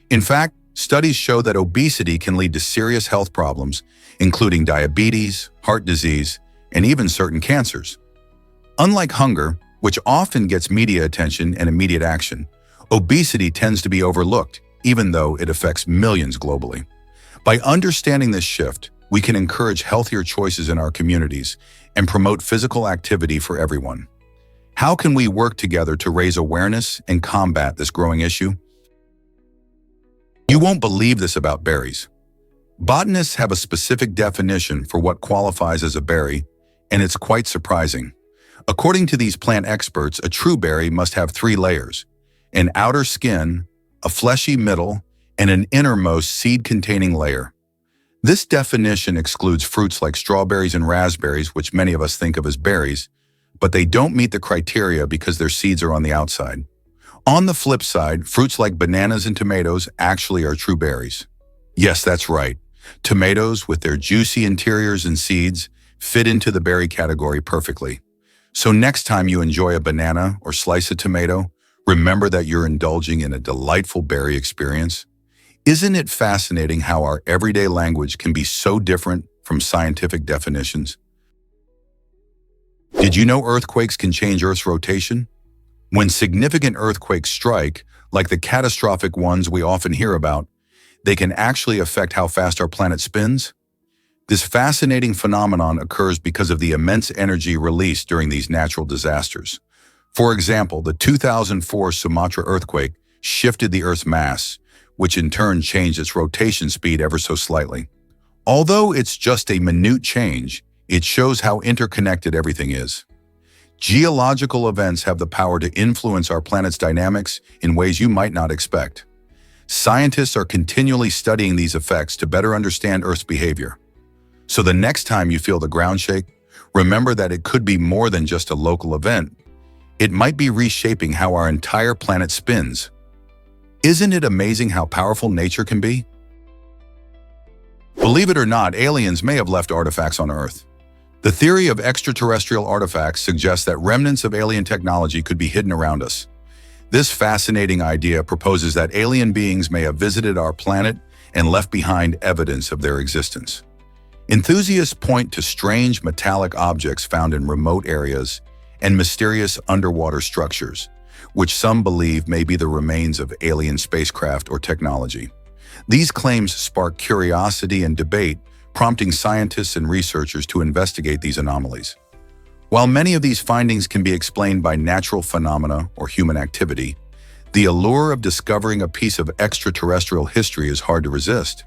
In fact, studies show that obesity can lead to serious health problems, including diabetes, heart disease, and even certain cancers. Unlike hunger, which often gets media attention and immediate action, obesity tends to be overlooked, even though it affects millions globally. By understanding this shift, we can encourage healthier choices in our communities and promote physical activity for everyone. How can we work together to raise awareness and combat this growing issue? You won't believe this about berries. Botanists have a specific definition for what qualifies as a berry, and it's quite surprising. According to these plant experts, a true berry must have 3 layers: an outer skin, a fleshy middle, and an innermost seed-containing layer. This definition excludes fruits like strawberries and raspberries, which many of us think of as berries, but they don't meet the criteria because their seeds are on the outside. On the flip side, fruits like bananas and tomatoes actually are true berries. Yes, that's right. Tomatoes, with their juicy interiors and seeds, fit into the berry category perfectly. So next time you enjoy a banana or slice a tomato, remember that you're indulging in a delightful berry experience. Isn't it fascinating how our everyday language can be so different from scientific definitions? Did you know earthquakes can change Earth's rotation? When significant earthquakes strike, like the catastrophic ones we often hear about, they can actually affect how fast our planet spins. This fascinating phenomenon occurs because of the immense energy released during these natural disasters. For example, the 2004 Sumatra earthquake shifted the Earth's mass, which in turn changed its rotation speed ever so slightly. Although it's just a minute change, it shows how interconnected everything is. Geological events have the power to influence our planet's dynamics in ways you might not expect. Scientists are continually studying these effects to better understand Earth's behavior. So the next time you feel the ground shake, remember that it could be more than just a local event. It might be reshaping how our entire planet spins. Isn't it amazing how powerful nature can be? Believe it or not, aliens may have left artifacts on Earth. The theory of extraterrestrial artifacts suggests that remnants of alien technology could be hidden around us. This fascinating idea proposes that alien beings may have visited our planet and left behind evidence of their existence. Enthusiasts point to strange metallic objects found in remote areas and mysterious underwater structures, which some believe may be the remains of alien spacecraft or technology. These claims spark curiosity and debate, prompting scientists and researchers to investigate these anomalies. While many of these findings can be explained by natural phenomena or human activity, the allure of discovering a piece of extraterrestrial history is hard to resist.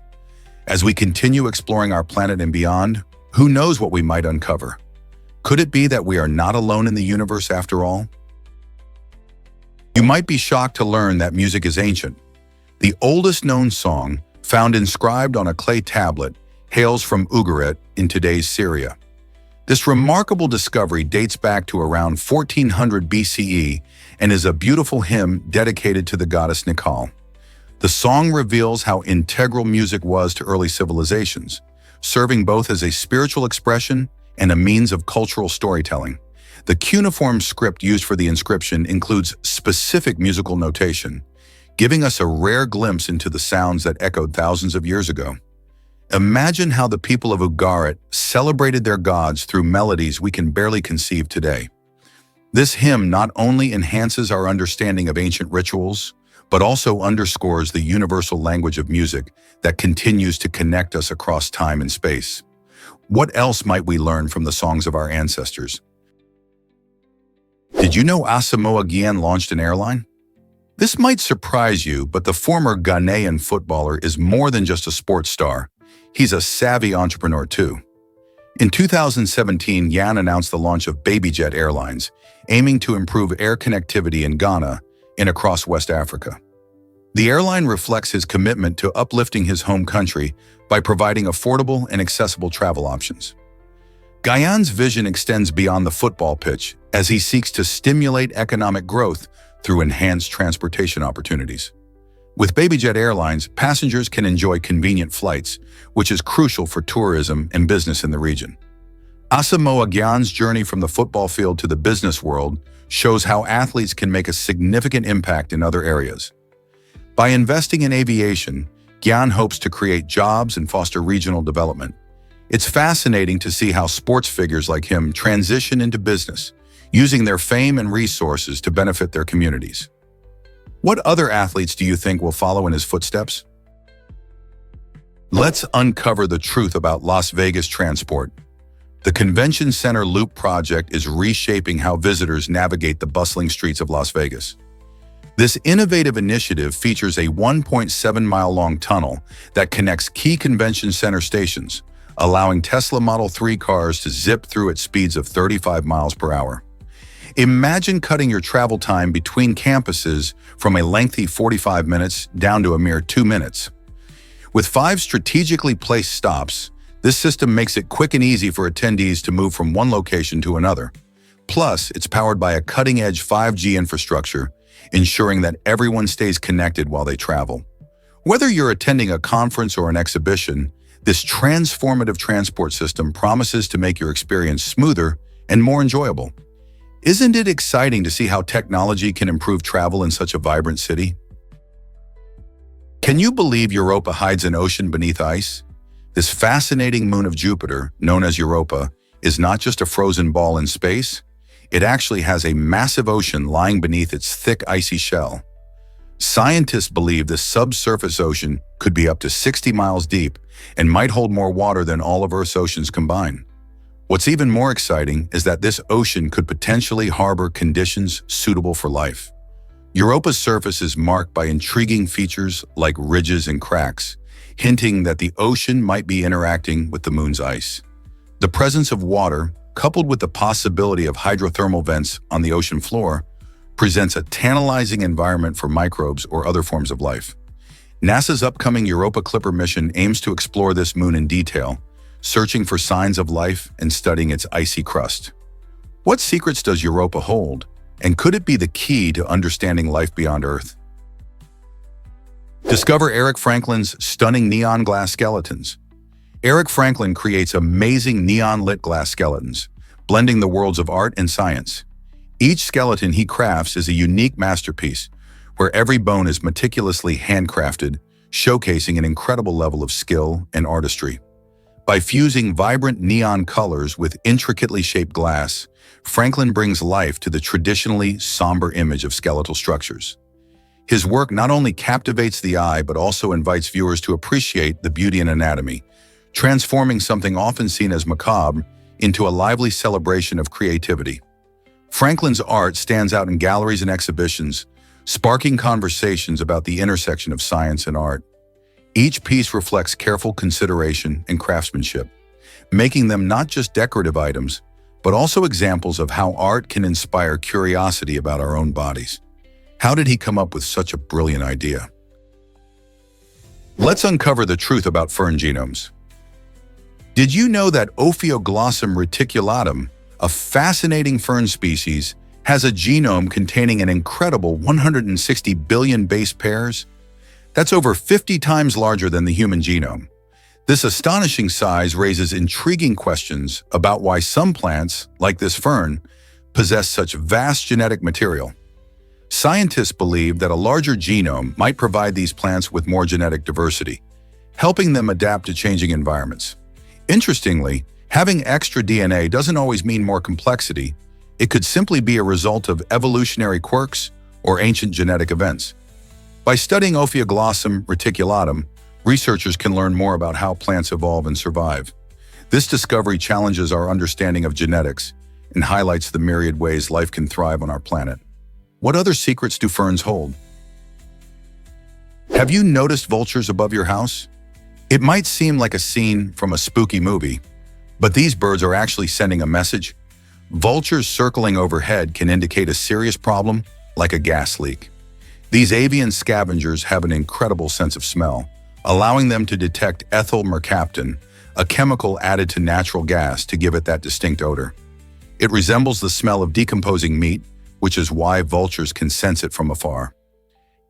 As we continue exploring our planet and beyond, who knows what we might uncover? Could it be that we are not alone in the universe after all? You might be shocked to learn that music is ancient. The oldest known song, found inscribed on a clay tablet, hails from Ugarit in today's Syria. This remarkable discovery dates back to around 1400 BCE and is a beautiful hymn dedicated to the goddess Nikal. The song reveals how integral music was to early civilizations, serving both as a spiritual expression and a means of cultural storytelling. The cuneiform script used for the inscription includes specific musical notation, giving us a rare glimpse into the sounds that echoed thousands of years ago. Imagine how the people of Ugarit celebrated their gods through melodies we can barely conceive today. This hymn not only enhances our understanding of ancient rituals, but also underscores the universal language of music that continues to connect us across time and space. What else might we learn from the songs of our ancestors? Did you know Asamoah Gyan launched an airline? This might surprise you, but the former Ghanaian footballer is more than just a sports star. He's a savvy entrepreneur too. In 2017, Gyan announced the launch of BabyJet Airlines, aiming to improve air connectivity in Ghana and across West Africa. The airline reflects his commitment to uplifting his home country by providing affordable and accessible travel options. Gyan's vision extends beyond the football pitch as he seeks to stimulate economic growth through enhanced transportation opportunities. With BabyJet Airlines, passengers can enjoy convenient flights, which is crucial for tourism and business in the region. Asamoah Gyan's journey from the football field to the business world shows how athletes can make a significant impact in other areas. By investing in aviation, Gyan hopes to create jobs and foster regional development. It's fascinating to see how sports figures like him transition into business, using their fame and resources to benefit their communities. What other athletes do you think will follow in his footsteps? Let's uncover the truth about Las Vegas transport. The Convention Center Loop project is reshaping how visitors navigate the bustling streets of Las Vegas. This innovative initiative features a 1.7-mile-long tunnel that connects key convention center stations, allowing Tesla Model 3 cars to zip through at speeds of 35 miles per hour. Imagine cutting your travel time between campuses from a lengthy 45 minutes down to a mere 2 minutes. With 5 strategically placed stops, this system makes it quick and easy for attendees to move from one location to another. Plus, it's powered by a cutting-edge 5G infrastructure, ensuring that everyone stays connected while they travel. Whether you're attending a conference or an exhibition, this transformative transport system promises to make your experience smoother and more enjoyable. Isn't it exciting to see how technology can improve travel in such a vibrant city? Can you believe Europa hides an ocean beneath ice? This fascinating moon of Jupiter, known as Europa, is not just a frozen ball in space, it actually has a massive ocean lying beneath its thick, icy shell. Scientists believe the subsurface ocean could be up to 60 miles deep and might hold more water than all of Earth's oceans combined. What's even more exciting is that this ocean could potentially harbor conditions suitable for life. Europa's surface is marked by intriguing features like ridges and cracks, hinting that the ocean might be interacting with the moon's ice. The presence of water, coupled with the possibility of hydrothermal vents on the ocean floor, presents a tantalizing environment for microbes or other forms of life. NASA's upcoming Europa Clipper mission aims to explore this moon in detail, searching for signs of life and studying its icy crust. What secrets does Europa hold, and could it be the key to understanding life beyond Earth? Discover Eric Franklin's stunning neon glass skeletons. Eric Franklin creates amazing neon-lit glass skeletons, blending the worlds of art and science. Each skeleton he crafts is a unique masterpiece, where every bone is meticulously handcrafted, showcasing an incredible level of skill and artistry. By fusing vibrant neon colors with intricately shaped glass, Franklin brings life to the traditionally somber image of skeletal structures. His work not only captivates the eye but also invites viewers to appreciate the beauty in anatomy, transforming something often seen as macabre into a lively celebration of creativity. Franklin's art stands out in galleries and exhibitions, sparking conversations about the intersection of science and art. Each piece reflects careful consideration and craftsmanship, making them not just decorative items, but also examples of how art can inspire curiosity about our own bodies. How did he come up with such a brilliant idea? Let's uncover the truth about fern genomes. Did you know that Ophioglossum reticulatum, a fascinating fern species, has a genome containing an incredible 160 billion base pairs? That's over 50 times larger than the human genome. This astonishing size raises intriguing questions about why some plants, like this fern, possess such vast genetic material. Scientists believe that a larger genome might provide these plants with more genetic diversity, helping them adapt to changing environments. Interestingly, having extra DNA doesn't always mean more complexity. It could simply be a result of evolutionary quirks or ancient genetic events. By studying Ophioglossum reticulatum, researchers can learn more about how plants evolve and survive. This discovery challenges our understanding of genetics and highlights the myriad ways life can thrive on our planet. What other secrets do ferns hold? Have you noticed vultures above your house? It might seem like a scene from a spooky movie, but these birds are actually sending a message. Vultures circling overhead can indicate a serious problem, like a gas leak. These avian scavengers have an incredible sense of smell, allowing them to detect ethyl mercaptan, a chemical added to natural gas to give it that distinct odor. It resembles the smell of decomposing meat, which is why vultures can sense it from afar.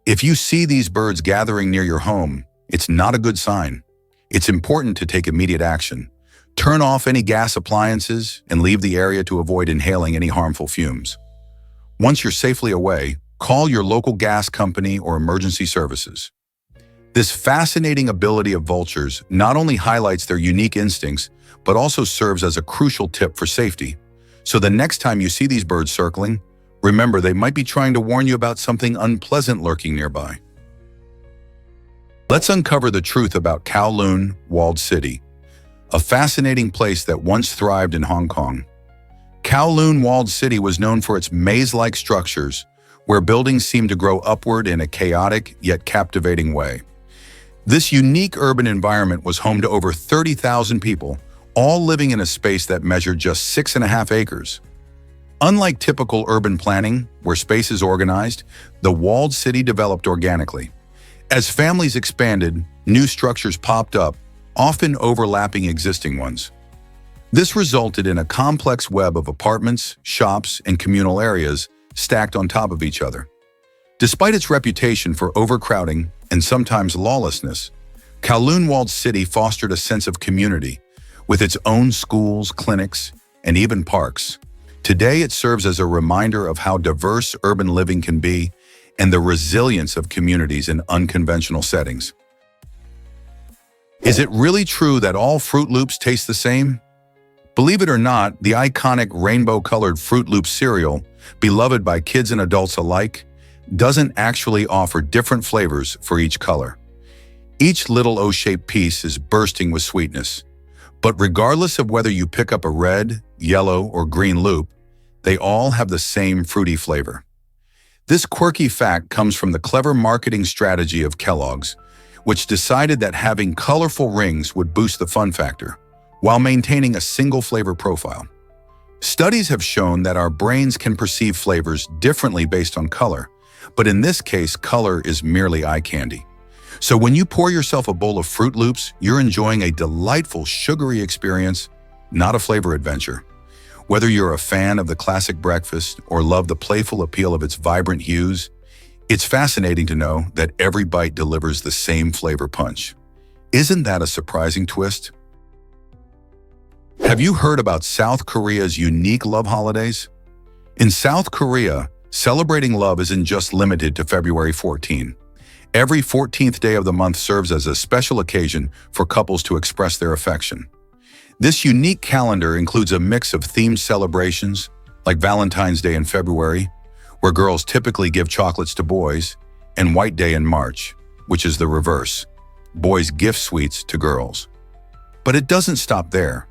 If you see these birds gathering near your home, it's not a good sign. It's important to take immediate action. Turn off any gas appliances and leave the area to avoid inhaling any harmful fumes. Once you're safely away, call your local gas company or emergency services. This fascinating ability of vultures not only highlights their unique instincts, but also serves as a crucial tip for safety. So the next time you see these birds circling, remember they might be trying to warn you about something unpleasant lurking nearby. Let's uncover the truth about Kowloon Walled City, a fascinating place that once thrived in Hong Kong. Kowloon Walled City was known for its maze-like structures, where buildings seemed to grow upward in a chaotic yet captivating way. This unique urban environment was home to over 30,000 people, all living in a space that measured just 6.5 acres. Unlike typical urban planning, where space is organized, the walled city developed organically. As families expanded, new structures popped up, often overlapping existing ones. This resulted in a complex web of apartments, shops, and communal areas stacked on top of each other. Despite its reputation for overcrowding and sometimes lawlessness, Kowloon Walled City fostered a sense of community, with its own schools, clinics, and even parks. Today, it serves as a reminder of how diverse urban living can be and the resilience of communities in unconventional settings. Is it really true that all Fruit Loops taste the same? Believe it or not, the iconic rainbow-colored Fruit Loop cereal, beloved by kids and adults alike, doesn't actually offer different flavors for each color. Each little O-shaped piece is bursting with sweetness. But regardless of whether you pick up a red, yellow, or green loop, they all have the same fruity flavor. This quirky fact comes from the clever marketing strategy of Kellogg's, which decided that having colorful rings would boost the fun factor, while maintaining a single flavor profile. Studies have shown that our brains can perceive flavors differently based on color, but in this case, color is merely eye candy. So when you pour yourself a bowl of Fruit Loops, you're enjoying a delightful, sugary experience, not a flavor adventure. Whether you're a fan of the classic breakfast or love the playful appeal of its vibrant hues, it's fascinating to know that every bite delivers the same flavor punch. Isn't that a surprising twist? Have you heard about South Korea's unique love holidays? In South Korea, celebrating love isn't just limited to February 14. Every 14th day of the month serves as a special occasion for couples to express their affection. This unique calendar includes a mix of themed celebrations, like Valentine's Day in February, where girls typically give chocolates to boys, and White Day in March, which is the reverse. Boys gift sweets to girls. But it doesn't stop there.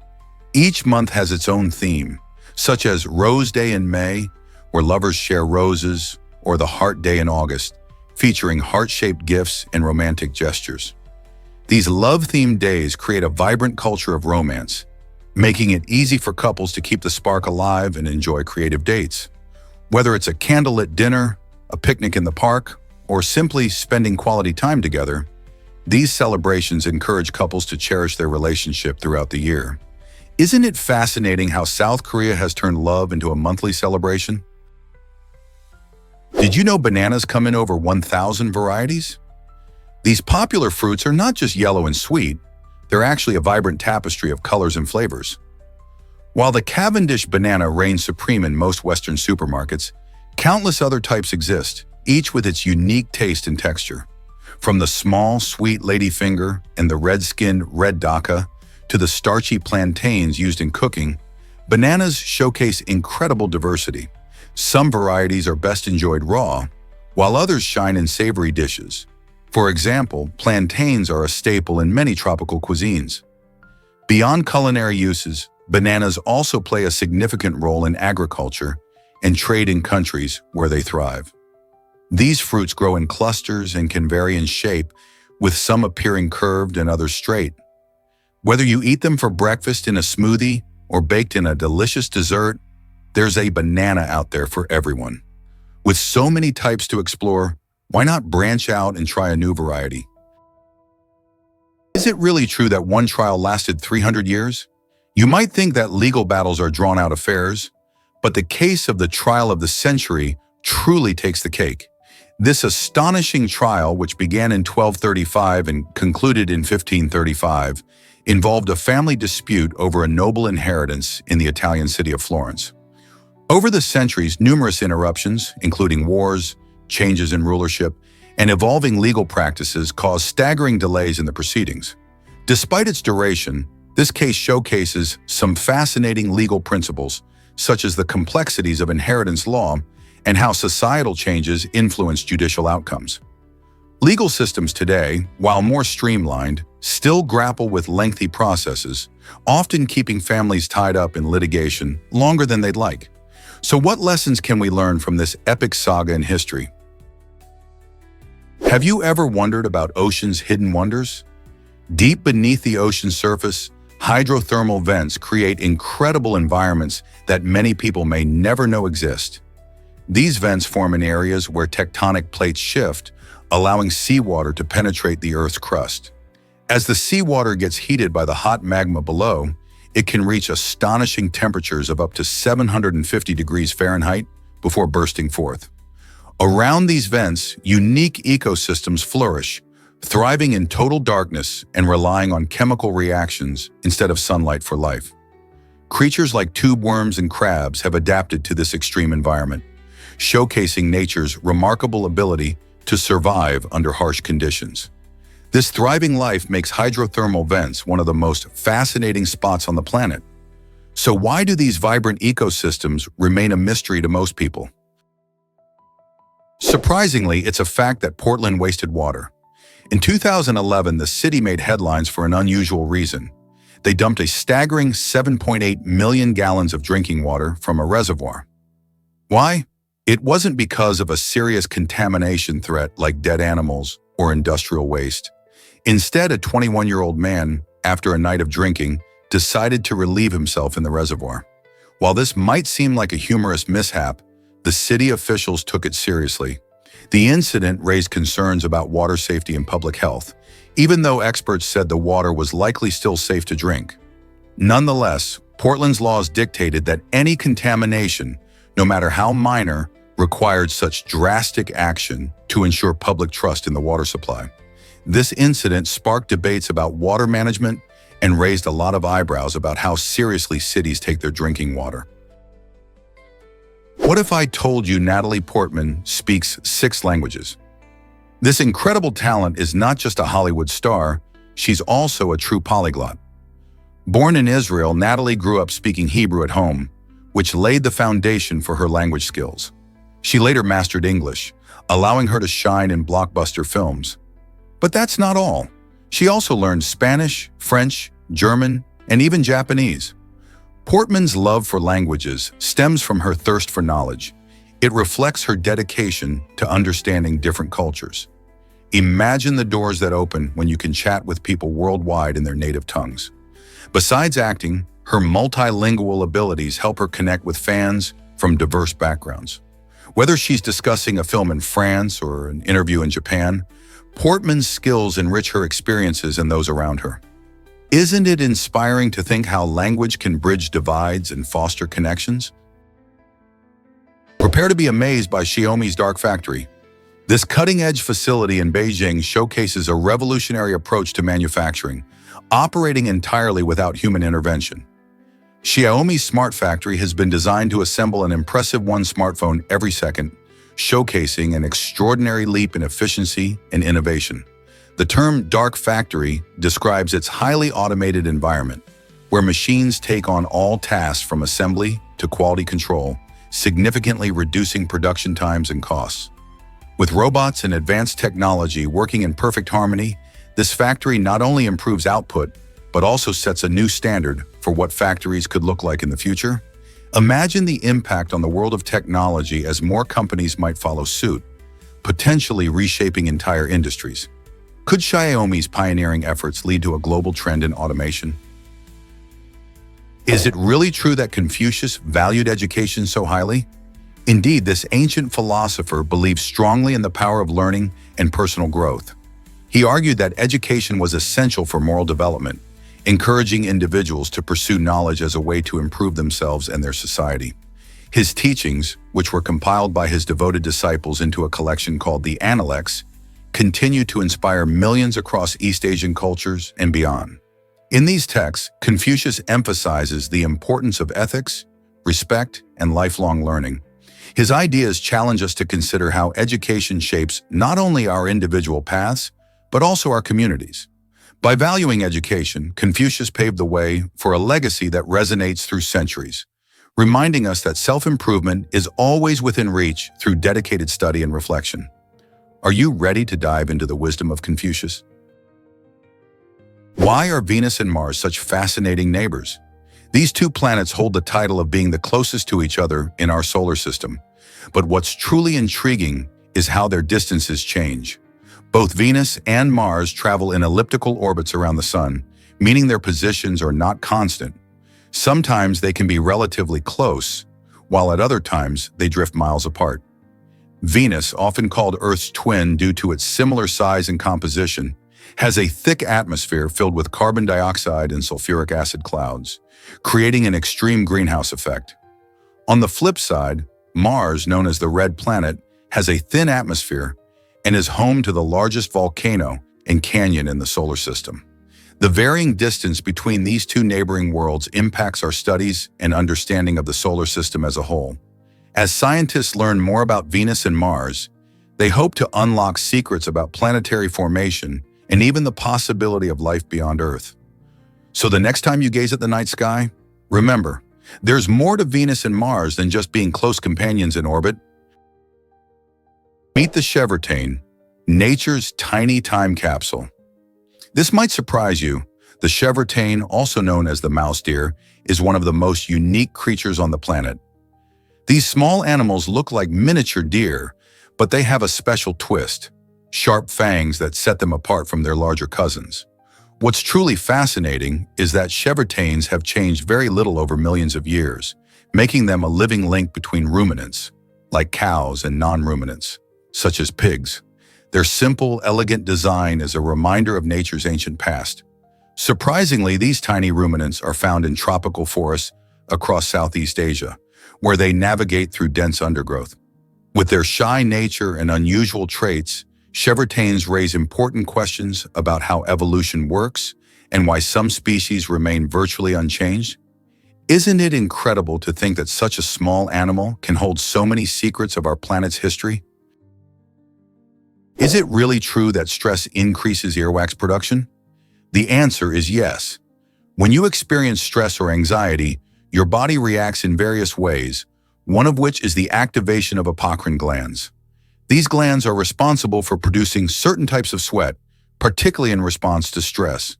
Each month has its own theme, such as Rose Day in May, where lovers share roses, or the Heart Day in August, featuring heart-shaped gifts and romantic gestures. These love-themed days create a vibrant culture of romance, making it easy for couples to keep the spark alive and enjoy creative dates. Whether it's a candlelit dinner, a picnic in the park, or simply spending quality time together, these celebrations encourage couples to cherish their relationship throughout the year. Isn't it fascinating how South Korea has turned love into a monthly celebration? Did you know bananas come in over 1,000 varieties? These popular fruits are not just yellow and sweet, they're actually a vibrant tapestry of colors and flavors. While the Cavendish banana reigns supreme in most Western supermarkets, countless other types exist, each with its unique taste and texture. From the small, sweet ladyfinger and the red-skinned red daca to the starchy plantains used in cooking, bananas showcase incredible diversity. Some varieties are best enjoyed raw, while others shine in savory dishes. For example, plantains are a staple in many tropical cuisines. Beyond culinary uses, bananas also play a significant role in agriculture and trade in countries where they thrive. These fruits grow in clusters and can vary in shape, with some appearing curved and others straight. Whether you eat them for breakfast in a smoothie or baked in a delicious dessert, there's a banana out there for everyone. With so many types to explore, why not branch out and try a new variety? Is it really true that one trial lasted 300 years? You might think that legal battles are drawn-out affairs, but the case of the trial of the century truly takes the cake. This astonishing trial, which began in 1235 and concluded in 1535, involved a family dispute over a noble inheritance in the Italian city of Florence. Over the centuries, numerous interruptions, including wars, changes in rulership, and evolving legal practices caused staggering delays in the proceedings. Despite its duration, this case showcases some fascinating legal principles, such as the complexities of inheritance law and how societal changes influence judicial outcomes. Legal systems today, while more streamlined, still grapple with lengthy processes, often keeping families tied up in litigation longer than they'd like. So what lessons can we learn from this epic saga in history? Have you ever wondered about ocean's hidden wonders? Deep beneath the ocean surface, hydrothermal vents create incredible environments that many people may never know exist. These vents form in areas where tectonic plates shift, allowing seawater to penetrate the Earth's crust. As the seawater gets heated by the hot magma below, it can reach astonishing temperatures of up to 750 degrees Fahrenheit before bursting forth. Around these vents, unique ecosystems flourish, thriving in total darkness and relying on chemical reactions instead of sunlight for life. Creatures like tube worms and crabs have adapted to this extreme environment, showcasing nature's remarkable ability to survive under harsh conditions. This thriving life makes hydrothermal vents one of the most fascinating spots on the planet. So why do these vibrant ecosystems remain a mystery to most people? Surprisingly, it's a fact that Portland wasted water. In 2011, the city made headlines for an unusual reason. They dumped a staggering 7.8 million gallons of drinking water from a reservoir. Why? It wasn't because of a serious contamination threat like dead animals or industrial waste. Instead, a 21-year-old man, after a night of drinking, decided to relieve himself in the reservoir. While this might seem like a humorous mishap, the city officials took it seriously. The incident raised concerns about water safety and public health, even though experts said the water was likely still safe to drink. Nonetheless, Portland's laws dictated that any contamination, no matter how minor, required such drastic action to ensure public trust in the water supply. This incident sparked debates about water management and raised a lot of eyebrows about how seriously cities take their drinking water. What if I told you Natalie Portman speaks 6 languages? This incredible talent is not just a Hollywood star, she's also a true polyglot. Born in Israel, Natalie grew up speaking Hebrew at home, which laid the foundation for her language skills. She later mastered English, allowing her to shine in blockbuster films. But that's not all. She also learned Spanish, French, German, and even Japanese. Portman's love for languages stems from her thirst for knowledge. It reflects her dedication to understanding different cultures. Imagine the doors that open when you can chat with people worldwide in their native tongues. Besides acting, her multilingual abilities help her connect with fans from diverse backgrounds. Whether she's discussing a film in France or an interview in Japan, Portman's skills enrich her experiences and those around her. Isn't it inspiring to think how language can bridge divides and foster connections? Prepare to be amazed by Xiaomi's Dark Factory. This cutting-edge facility in Beijing showcases a revolutionary approach to manufacturing, operating entirely without human intervention. Xiaomi's Smart Factory has been designed to assemble an impressive one smartphone every second, showcasing an extraordinary leap in efficiency and innovation. The term dark factory describes its highly automated environment, where machines take on all tasks from assembly to quality control, significantly reducing production times and costs. With robots and advanced technology working in perfect harmony, this factory not only improves output, but also sets a new standard for what factories could look like in the future. Imagine the impact on the world of technology as more companies might follow suit, potentially reshaping entire industries. Could Xiaomi's pioneering efforts lead to a global trend in automation? Is it really true that Confucius valued education so highly? Indeed, this ancient philosopher believed strongly in the power of learning and personal growth. He argued that education was essential for moral development, encouraging individuals to pursue knowledge as a way to improve themselves and their society. His teachings, which were compiled by his devoted disciples into a collection called the Intellects, continue to inspire millions across East Asian cultures and beyond. In these texts, Confucius emphasizes the importance of ethics, respect, and lifelong learning. His ideas challenge us to consider how education shapes not only our individual paths, but also our communities. By valuing education, Confucius paved the way for a legacy that resonates through centuries, reminding us that self-improvement is always within reach through dedicated study and reflection. Are you ready to dive into the wisdom of Confucius? Why are Venus and Mars such fascinating neighbors? These two planets hold the title of being the closest to each other in our solar system. But what's truly intriguing is how their distances change. Both Venus and Mars travel in elliptical orbits around the Sun, meaning their positions are not constant. Sometimes they can be relatively close, while at other times they drift miles apart. Venus, often called Earth's twin due to its similar size and composition, has a thick atmosphere filled with carbon dioxide and sulfuric acid clouds, creating an extreme greenhouse effect. On the flip side, Mars, known as the Red Planet, has a thin atmosphere and is home to the largest volcano and canyon in the solar system. The varying distance between these two neighboring worlds impacts our studies and understanding of the solar system as a whole. As scientists learn more about Venus and Mars, they hope to unlock secrets about planetary formation and even the possibility of life beyond Earth. So the next time you gaze at the night sky, Remember, there's more to Venus and Mars than just being close companions in orbit. Meet the chèvre, nature's tiny time capsule. This might surprise you. The chèvre, also known as the mouse deer, is one of the most unique creatures on the planet. These small animals look like miniature deer, but they have a special twist: sharp fangs that set them apart from their larger cousins. What's truly fascinating is that chèvre have changed very little over millions of years, making them a living link between ruminants, like cows, and non-ruminants, such as pigs. Their simple, elegant design is a reminder of nature's ancient past. Surprisingly, these tiny ruminants are found in tropical forests across Southeast Asia, where they navigate through dense undergrowth. With their shy nature and unusual traits, chèvre raise important questions about how evolution works and why some species remain virtually unchanged. Isn't it incredible to think that such a small animal can hold so many secrets of our planet's history? Is it really true that stress increases earwax production? The answer is yes. When you experience stress or anxiety, your body reacts in various ways, one of which is the activation of apocrine glands. These glands are responsible for producing certain types of sweat, particularly in response to stress.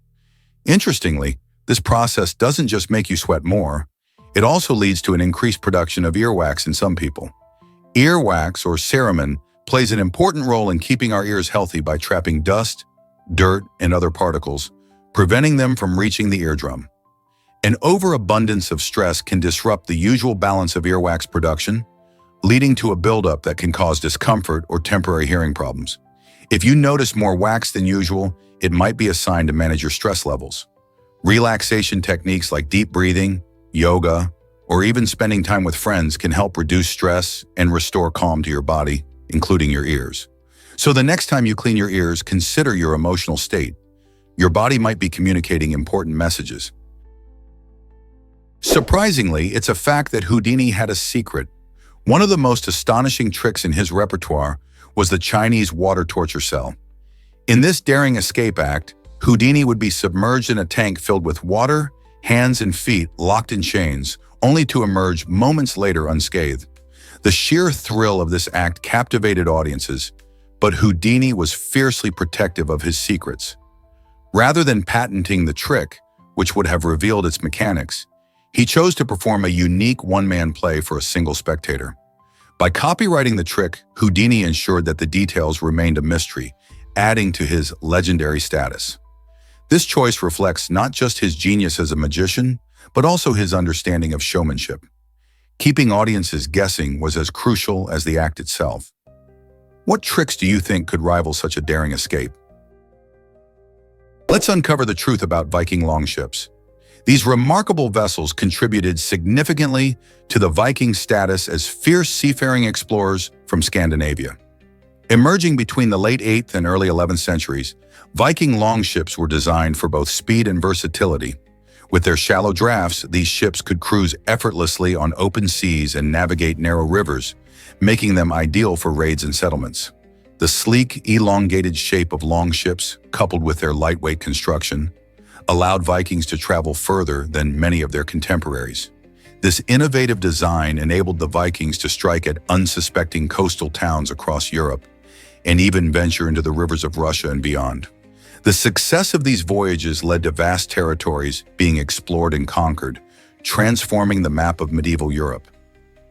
Interestingly, this process doesn't just make you sweat more, it also leads to an increased production of earwax in some people. Earwax, or cerumen, plays an important role in keeping our ears healthy by trapping dust, dirt, and other particles, preventing them from reaching the eardrum. An overabundance of stress can disrupt the usual balance of earwax production, leading to a buildup that can cause discomfort or temporary hearing problems. If you notice more wax than usual, it might be a sign to manage your stress levels. Relaxation techniques like deep breathing, yoga, or even spending time with friends can help reduce stress and restore calm to your body, including your ears. So the next time you clean your ears, consider your emotional state. Your body might be communicating important messages. Surprisingly, it's a fact that Houdini had a secret. One of the most astonishing tricks in his repertoire was the Chinese water torture cell. In this daring escape act, Houdini would be submerged in a tank filled with water, hands and feet locked in chains, only to emerge moments later unscathed. The sheer thrill of this act captivated audiences, but Houdini was fiercely protective of his secrets. Rather than patenting the trick, which would have revealed its mechanics, he chose to perform a unique one-man play for a single spectator. By copywriting the trick, Houdini ensured that the details remained a mystery, adding to his legendary status. This choice reflects not just his genius as a magician, but also his understanding of showmanship. Keeping audiences guessing was as crucial as the act itself. What tricks do you think could rival such a daring escape? Let's uncover the truth about Viking longships. These remarkable vessels contributed significantly to the Viking status as fierce seafaring explorers from Scandinavia. Emerging between the late 8th and early 11th centuries, Viking longships were designed for both speed and versatility. With their shallow drafts, these ships could cruise effortlessly on open seas and navigate narrow rivers, making them ideal for raids and settlements. The sleek, elongated shape of longships, coupled with their lightweight construction, allowed Vikings to travel further than many of their contemporaries. This innovative design enabled the Vikings to strike at unsuspecting coastal towns across Europe and even venture into the rivers of Russia and beyond. The success of these voyages led to vast territories being explored and conquered, transforming the map of medieval Europe.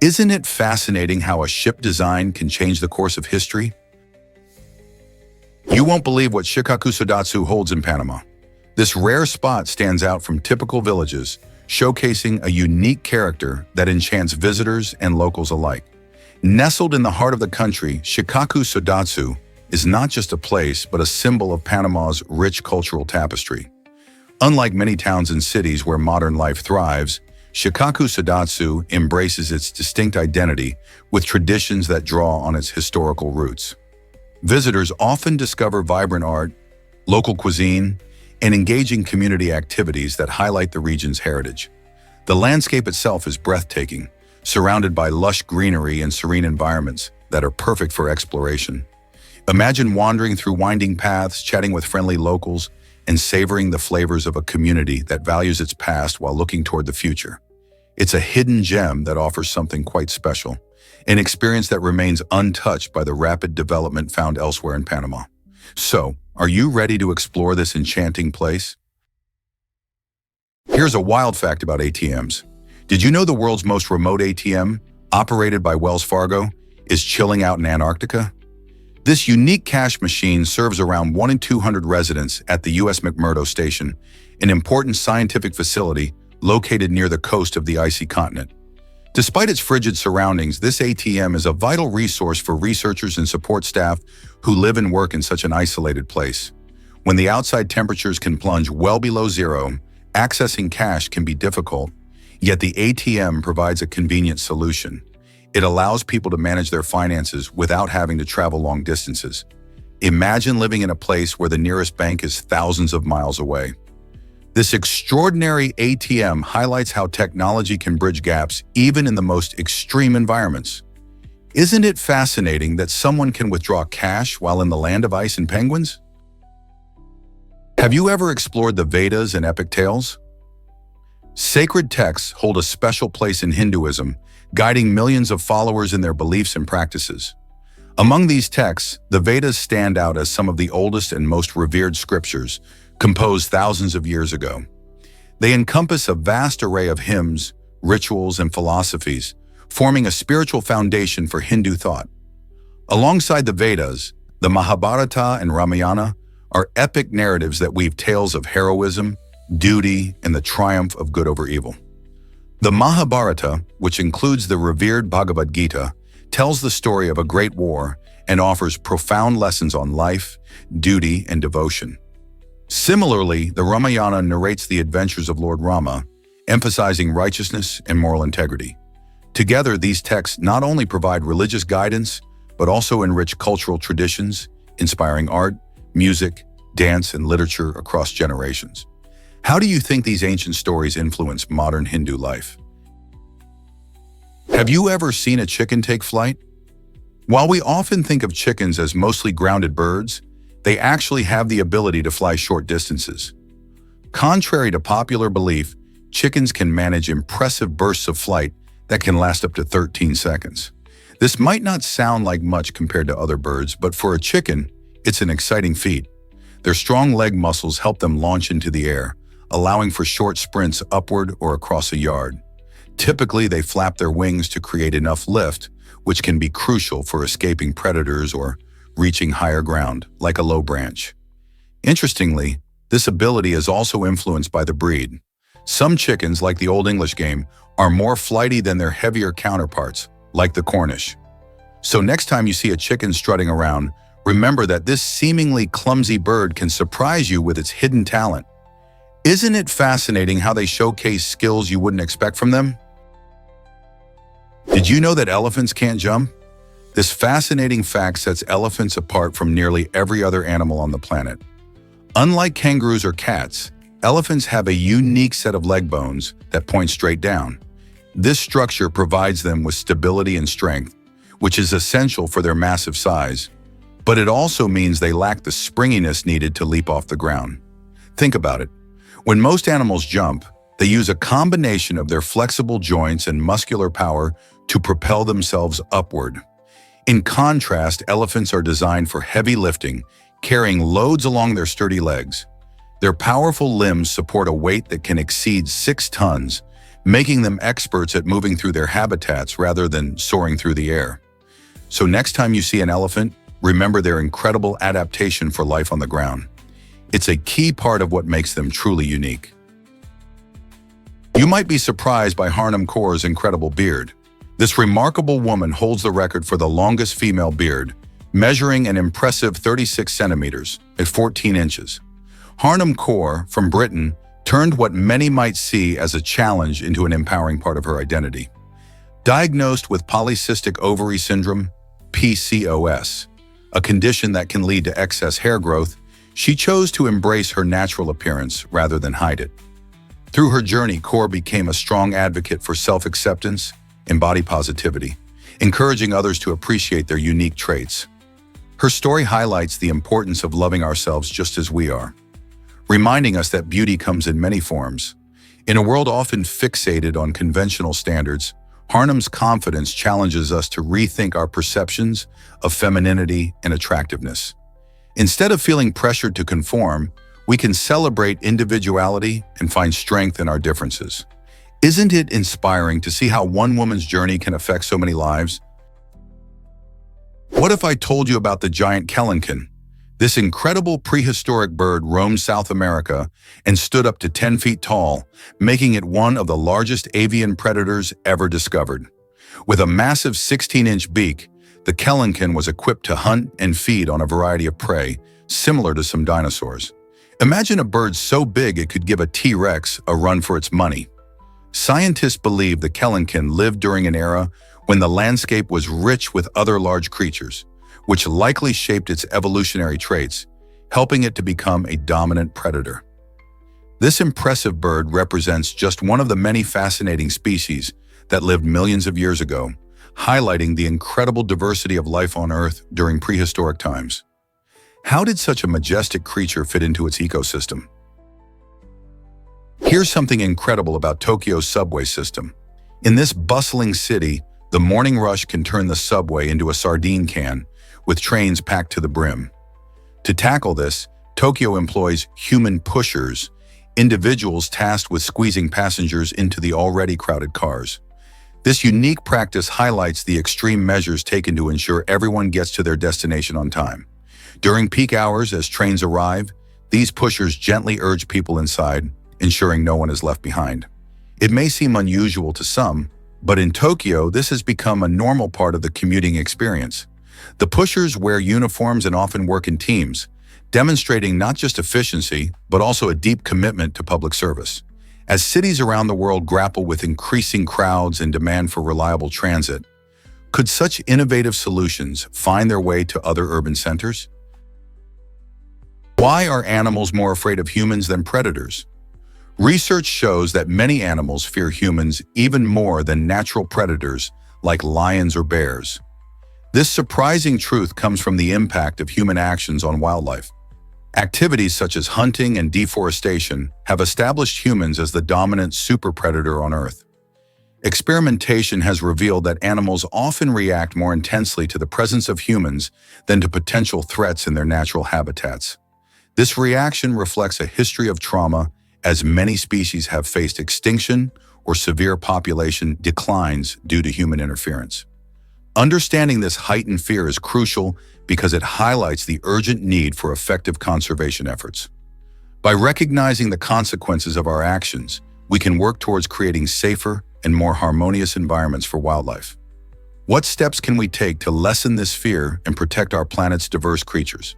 Isn't it fascinating how a ship design can change the course of history? You won't believe what Shikoku Sodatsu holds in Panama. This rare spot stands out from typical villages, showcasing a unique character that enchants visitors and locals alike. Nestled in the heart of the country, Shikoku Sodatsu is not just a place, but a symbol of Panama's rich cultural tapestry. Unlike many towns and cities where modern life thrives, Shikoku Sodatsu embraces its distinct identity with traditions that draw on its historical roots. Visitors often discover vibrant art, local cuisine, and engaging community activities that highlight the region's heritage. The landscape itself is breathtaking, surrounded by lush greenery and serene environments that are perfect for exploration. Imagine wandering through winding paths, chatting with friendly locals, and savoring the flavors of a community that values its past while looking toward the future. It's a hidden gem that offers something quite special, an experience that remains untouched by the rapid development found elsewhere in Panama. So, are you ready to explore this enchanting place? Here's a wild fact about ATMs. Did you know the world's most remote ATM, operated by Wells Fargo, is chilling out in Antarctica? This unique cash machine serves around 1 in 200 residents at the U.S. McMurdo Station, an important scientific facility located near the coast of the icy continent. Despite its frigid surroundings, this ATM is a vital resource for researchers and support staff who live and work in such an isolated place. When the outside temperatures can plunge well below zero, accessing cash can be difficult, yet the ATM provides a convenient solution. It allows people to manage their finances without having to travel long distances. Imagine living in a place where the nearest bank is thousands of miles away. This extraordinary ATM highlights how technology can bridge gaps even in the most extreme environments. Isn't it fascinating that someone can withdraw cash while in the land of ice and penguins? Have you ever explored the Vedas and epic tales? Sacred texts hold a special place in Hinduism, guiding millions of followers in their beliefs and practices. Among these texts, the Vedas stand out as some of the oldest and most revered scriptures, composed thousands of years ago. They encompass a vast array of hymns, rituals, and philosophies, forming a spiritual foundation for Hindu thought. Alongside the Vedas, the Mahabharata and Ramayana are epic narratives that weave tales of heroism, duty, and the triumph of good over evil. The Mahabharata, which includes the revered Bhagavad Gita, tells the story of a great war and offers profound lessons on life, duty, and devotion. Similarly, the Ramayana narrates the adventures of Lord Rama, emphasizing righteousness and moral integrity. Together, these texts not only provide religious guidance, but also enrich cultural traditions, inspiring art, music, dance, and literature across generations. How do you think these ancient stories influence modern Hindu life? Have you ever seen a chicken take flight? While we often think of chickens as mostly grounded birds, they actually have the ability to fly short distances. Contrary to popular belief, chickens can manage impressive bursts of flight that can last up to 13 seconds. This might not sound like much compared to other birds, but for a chicken, it's an exciting feat. Their strong leg muscles help them launch into the air, allowing for short sprints upward or across a yard. Typically, they flap their wings to create enough lift, which can be crucial for escaping predators or reaching higher ground, like a low branch. Interestingly, this ability is also influenced by the breed. Some chickens, like the Old English game, are more flighty than their heavier counterparts, like the Cornish. So next time you see a chicken strutting around, remember that this seemingly clumsy bird can surprise you with its hidden talent. Isn't it fascinating how they showcase skills you wouldn't expect from them? Did you know that elephants can't jump? This fascinating fact sets elephants apart from nearly every other animal on the planet. Unlike kangaroos or cats, elephants have a unique set of leg bones that point straight down. This structure provides them with stability and strength, which is essential for their massive size, but it also means they lack the springiness needed to leap off the ground. Think about it. When most animals jump, they use a combination of their flexible joints and muscular power to propel themselves upward. In contrast, elephants are designed for heavy lifting, carrying loads along their sturdy legs. Their powerful limbs support a weight that can exceed 6 tons, making them experts at moving through their habitats rather than soaring through the air. So next time you see an elephant, remember their incredible adaptation for life on the ground. It's a key part of what makes them truly unique. You might be surprised by Harnum Kaur's incredible beard. This remarkable woman holds the record for the longest female beard, measuring an impressive 36 centimeters at 14 inches. Harnum Kaur, from Britain, turned what many might see as a challenge into an empowering part of her identity. Diagnosed with polycystic ovary syndrome, PCOS, a condition that can lead to excess hair growth, she chose to embrace her natural appearance rather than hide it. Through her journey, Kaur became a strong advocate for self-acceptance and body positivity, encouraging others to appreciate their unique traits. Her story highlights the importance of loving ourselves just as we are, reminding us that beauty comes in many forms. In a world often fixated on conventional standards, Harnum's confidence challenges us to rethink our perceptions of femininity and attractiveness. Instead of feeling pressured to conform, we can celebrate individuality and find strength in our differences. Isn't it inspiring to see how one woman's journey can affect so many lives? What if I told you about the giant kelenken? This incredible prehistoric bird roamed South America and stood up to 10 feet tall, making it one of the largest avian predators ever discovered. With a massive 16-inch beak, the kelenken was equipped to hunt and feed on a variety of prey, similar to some dinosaurs. Imagine a bird so big it could give a T-Rex a run for its money. Scientists believe the kelenken lived during an era when the landscape was rich with other large creatures, which likely shaped its evolutionary traits, helping it to become a dominant predator. This impressive bird represents just one of the many fascinating species that lived millions of years ago, highlighting the incredible diversity of life on Earth during prehistoric times. How did such a majestic creature fit into its ecosystem? Here's something incredible about Tokyo's subway system. In this bustling city, the morning rush can turn the subway into a sardine can, with trains packed to the brim. To tackle this, Tokyo employs human pushers, individuals tasked with squeezing passengers into the already crowded cars. This unique practice highlights the extreme measures taken to ensure everyone gets to their destination on time. During peak hours, as trains arrive, these pushers gently urge people inside, ensuring no one is left behind. It may seem unusual to some, but in Tokyo, this has become a normal part of the commuting experience. The pushers wear uniforms and often work in teams, demonstrating not just efficiency, but also a deep commitment to public service. As cities around the world grapple with increasing crowds and demand for reliable transit, could such innovative solutions find their way to other urban centers? Why are animals more afraid of humans than predators? Research shows that many animals fear humans even more than natural predators like lions or bears. This surprising truth comes from the impact of human actions on wildlife. Activities such as hunting and deforestation have established humans as the dominant super predator on Earth. Experimentation has revealed that animals often react more intensely to the presence of humans than to potential threats in their natural habitats. This reaction reflects a history of trauma, as many species have faced extinction or severe population declines due to human interference. Understanding this heightened fear is crucial because it highlights the urgent need for effective conservation efforts. By recognizing the consequences of our actions, we can work towards creating safer and more harmonious environments for wildlife. What steps can we take to lessen this fear and protect our planet's diverse creatures?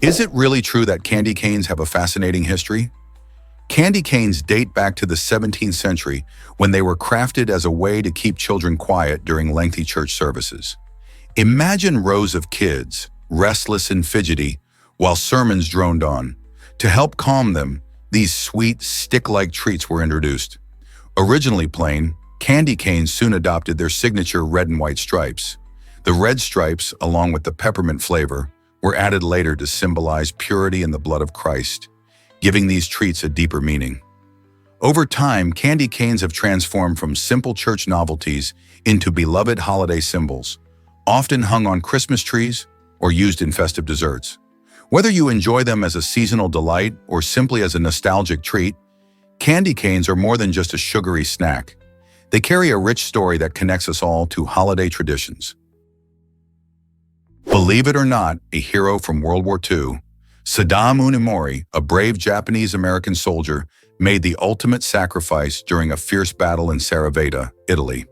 Is it really true that candy canes have a fascinating history? Candy canes date back to the 17th century when they were crafted as a way to keep children quiet during lengthy church services. Imagine rows of kids, restless and fidgety, while sermons droned on. To help calm them, these sweet, stick-like treats were introduced. Originally plain, candy canes soon adopted their signature red and white stripes. The red stripes, along with the peppermint flavor, were added later to symbolize purity in the blood of Christ, giving these treats a deeper meaning. Over time, candy canes have transformed from simple church novelties into beloved holiday symbols, often hung on Christmas trees or used in festive desserts. Whether you enjoy them as a seasonal delight or simply as a nostalgic treat, candy canes are more than just a sugary snack. They carry a rich story that connects us all to holiday traditions. Believe it or not, a hero from World War II, Sadam Unemori, a brave Japanese-American soldier, made the ultimate sacrifice during a fierce battle in Saraveta, Italy.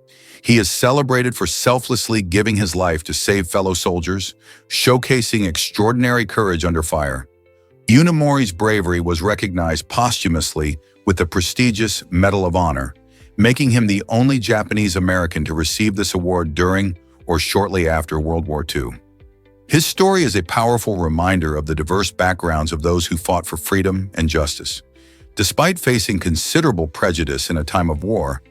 He is celebrated for selflessly giving his life to save fellow soldiers, showcasing extraordinary courage under fire. Unemori's bravery was recognized posthumously with the prestigious Medal of Honor, making him the only Japanese-American to receive this award during or shortly after World War II. His story is a powerful reminder of the diverse backgrounds of those who fought for freedom and justice. Despite facing considerable prejudice in a time of war,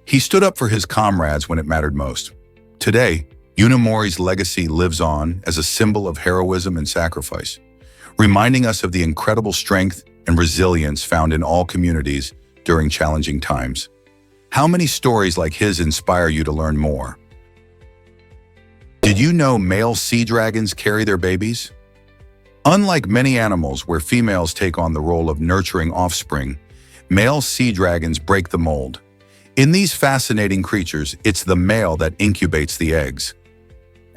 he stood up for his comrades when it mattered most. Today, Unemori's legacy lives on as a symbol of heroism and sacrifice, reminding us of the incredible strength and resilience found in all communities during challenging times. How many stories like his inspire you to learn more? Did you know male sea dragons carry their babies? Unlike many animals where females take on the role of nurturing offspring, male sea dragons break the mold. In these fascinating creatures, it's the male that incubates the eggs.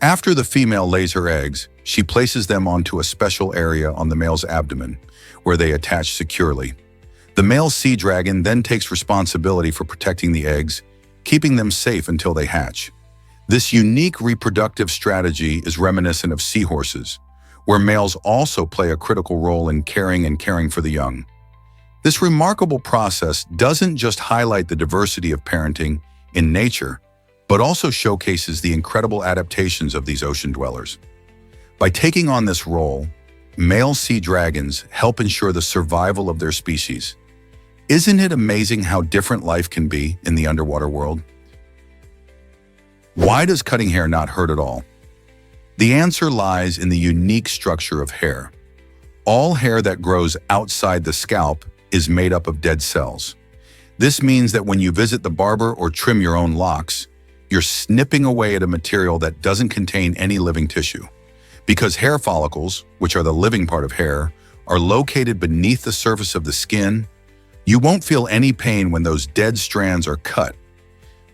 After the female lays her eggs, she places them onto a special area on the male's abdomen, where they attach securely. The male sea dragon then takes responsibility for protecting the eggs, keeping them safe until they hatch. This unique reproductive strategy is reminiscent of seahorses, where males also play a critical role in caring for the young. This remarkable process doesn't just highlight the diversity of parenting in nature, but also showcases the incredible adaptations of these ocean dwellers. By taking on this role, male sea dragons help ensure the survival of their species. Isn't it amazing how different life can be in the underwater world? Why does cutting hair not hurt at all? The answer lies in the unique structure of hair. All hair that grows outside the scalp is made up of dead cells. This means that when you visit the barber or trim your own locks, you're snipping away at a material that doesn't contain any living tissue. Because hair follicles, which are the living part of hair, are located beneath the surface of the skin, you won't feel any pain when those dead strands are cut.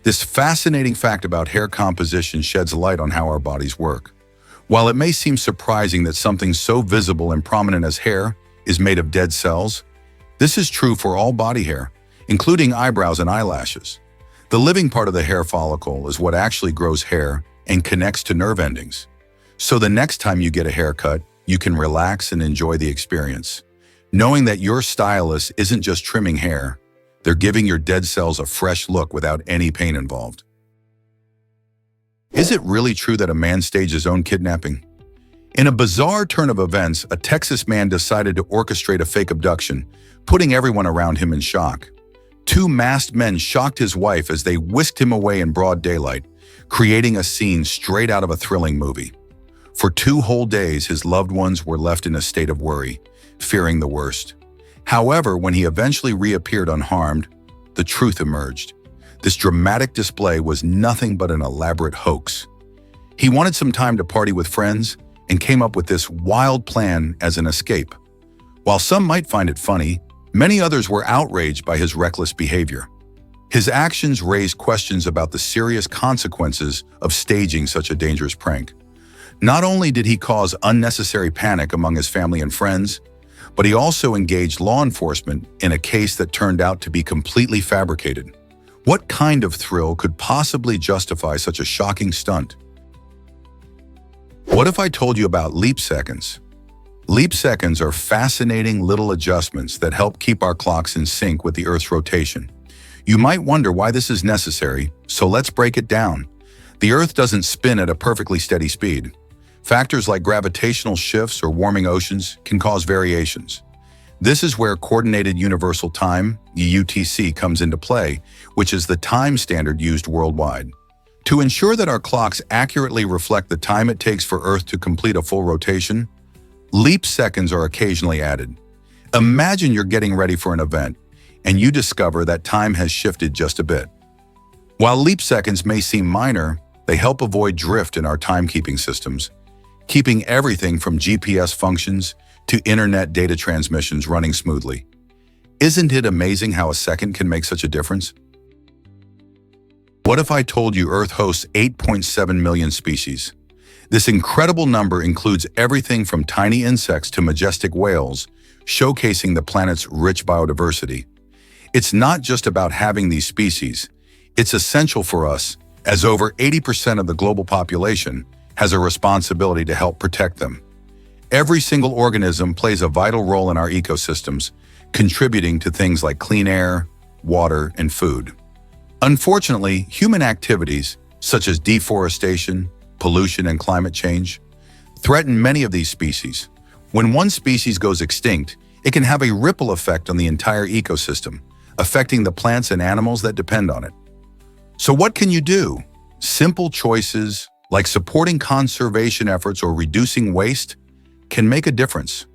This fascinating fact about hair composition sheds light on how our bodies work. While it may seem surprising that something so visible and prominent as hair is made of dead cells, this is true for all body hair, including eyebrows and eyelashes. The living part of the hair follicle is what actually grows hair and connects to nerve endings. So the next time you get a haircut, you can relax and enjoy the experience, knowing that your stylist isn't just trimming hair, they're giving your dead cells a fresh look without any pain involved. Is it really true that a man staged his own kidnapping? In a bizarre turn of events, a Texas man decided to orchestrate a fake abduction, putting everyone around him in shock. Two masked men shocked his wife as they whisked him away in broad daylight, creating a scene straight out of a thrilling movie. For 2 whole days, his loved ones were left in a state of worry, fearing the worst. However, when he eventually reappeared unharmed, the truth emerged. This dramatic display was nothing but an elaborate hoax. He wanted some time to party with friends and came up with this wild plan as an escape. While some might find it funny, many others were outraged by his reckless behavior. His actions raised questions about the serious consequences of staging such a dangerous prank. Not only did he cause unnecessary panic among his family and friends, but he also engaged law enforcement in a case that turned out to be completely fabricated. What kind of thrill could possibly justify such a shocking stunt? What if I told you about leap seconds? Leap seconds are fascinating little adjustments that help keep our clocks in sync with the Earth's rotation. You might wonder why this is necessary, so let's break it down. The Earth doesn't spin at a perfectly steady speed. Factors like gravitational shifts or warming oceans can cause variations. This is where Coordinated Universal Time, UTC, comes into play, which is the time standard used worldwide. To ensure that our clocks accurately reflect the time it takes for Earth to complete a full rotation, leap seconds are occasionally added. Imagine you're getting ready for an event, and you discover that time has shifted just a bit. While leap seconds may seem minor, they help avoid drift in our timekeeping systems, keeping everything from GPS functions to internet data transmissions running smoothly. Isn't it amazing how a second can make such a difference? What if I told you Earth hosts 8.7 million species? This incredible number includes everything from tiny insects to majestic whales, showcasing the planet's rich biodiversity. It's not just about having these species. It's essential for us, as over 80% of the global population has a responsibility to help protect them. Every single organism plays a vital role in our ecosystems, contributing to things like clean air, water, and food. Unfortunately, human activities, such as deforestation, pollution, and climate change, threaten many of these species. When one species goes extinct, it can have a ripple effect on the entire ecosystem, affecting the plants and animals that depend on it. So what can you do? Simple choices, like supporting conservation efforts or reducing waste, can make a difference.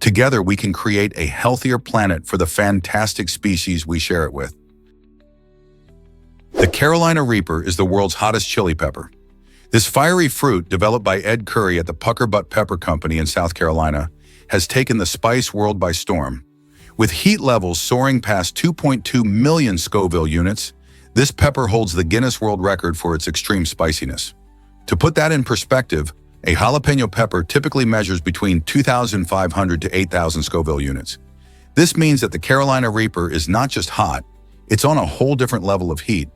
Together, we can create a healthier planet for the fantastic species we share it with. The Carolina Reaper is the world's hottest chili pepper. This fiery fruit, developed by Ed Curry at the Pucker Butt Pepper Company in South Carolina, has taken the spice world by storm. With heat levels soaring past 2.2 million Scoville units, this pepper holds the Guinness World Record for its extreme spiciness. To put that in perspective, a jalapeno pepper typically measures between 2,500 to 8,000 Scoville units. This means that the Carolina Reaper is not just hot, it's on a whole different level of heat.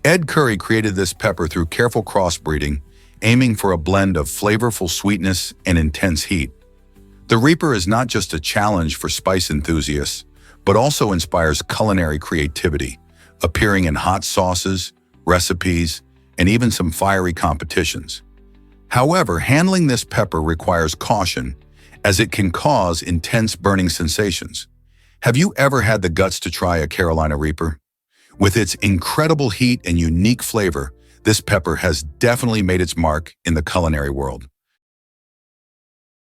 Ed Curry created this pepper through careful crossbreeding, aiming for a blend of flavorful sweetness and intense heat. The Reaper is not just a challenge for spice enthusiasts, but also inspires culinary creativity, appearing in hot sauces, recipes, and even some fiery competitions. However, handling this pepper requires caution, as it can cause intense burning sensations. Have you ever had the guts to try a Carolina Reaper? With its incredible heat and unique flavor, this pepper has definitely made its mark in the culinary world.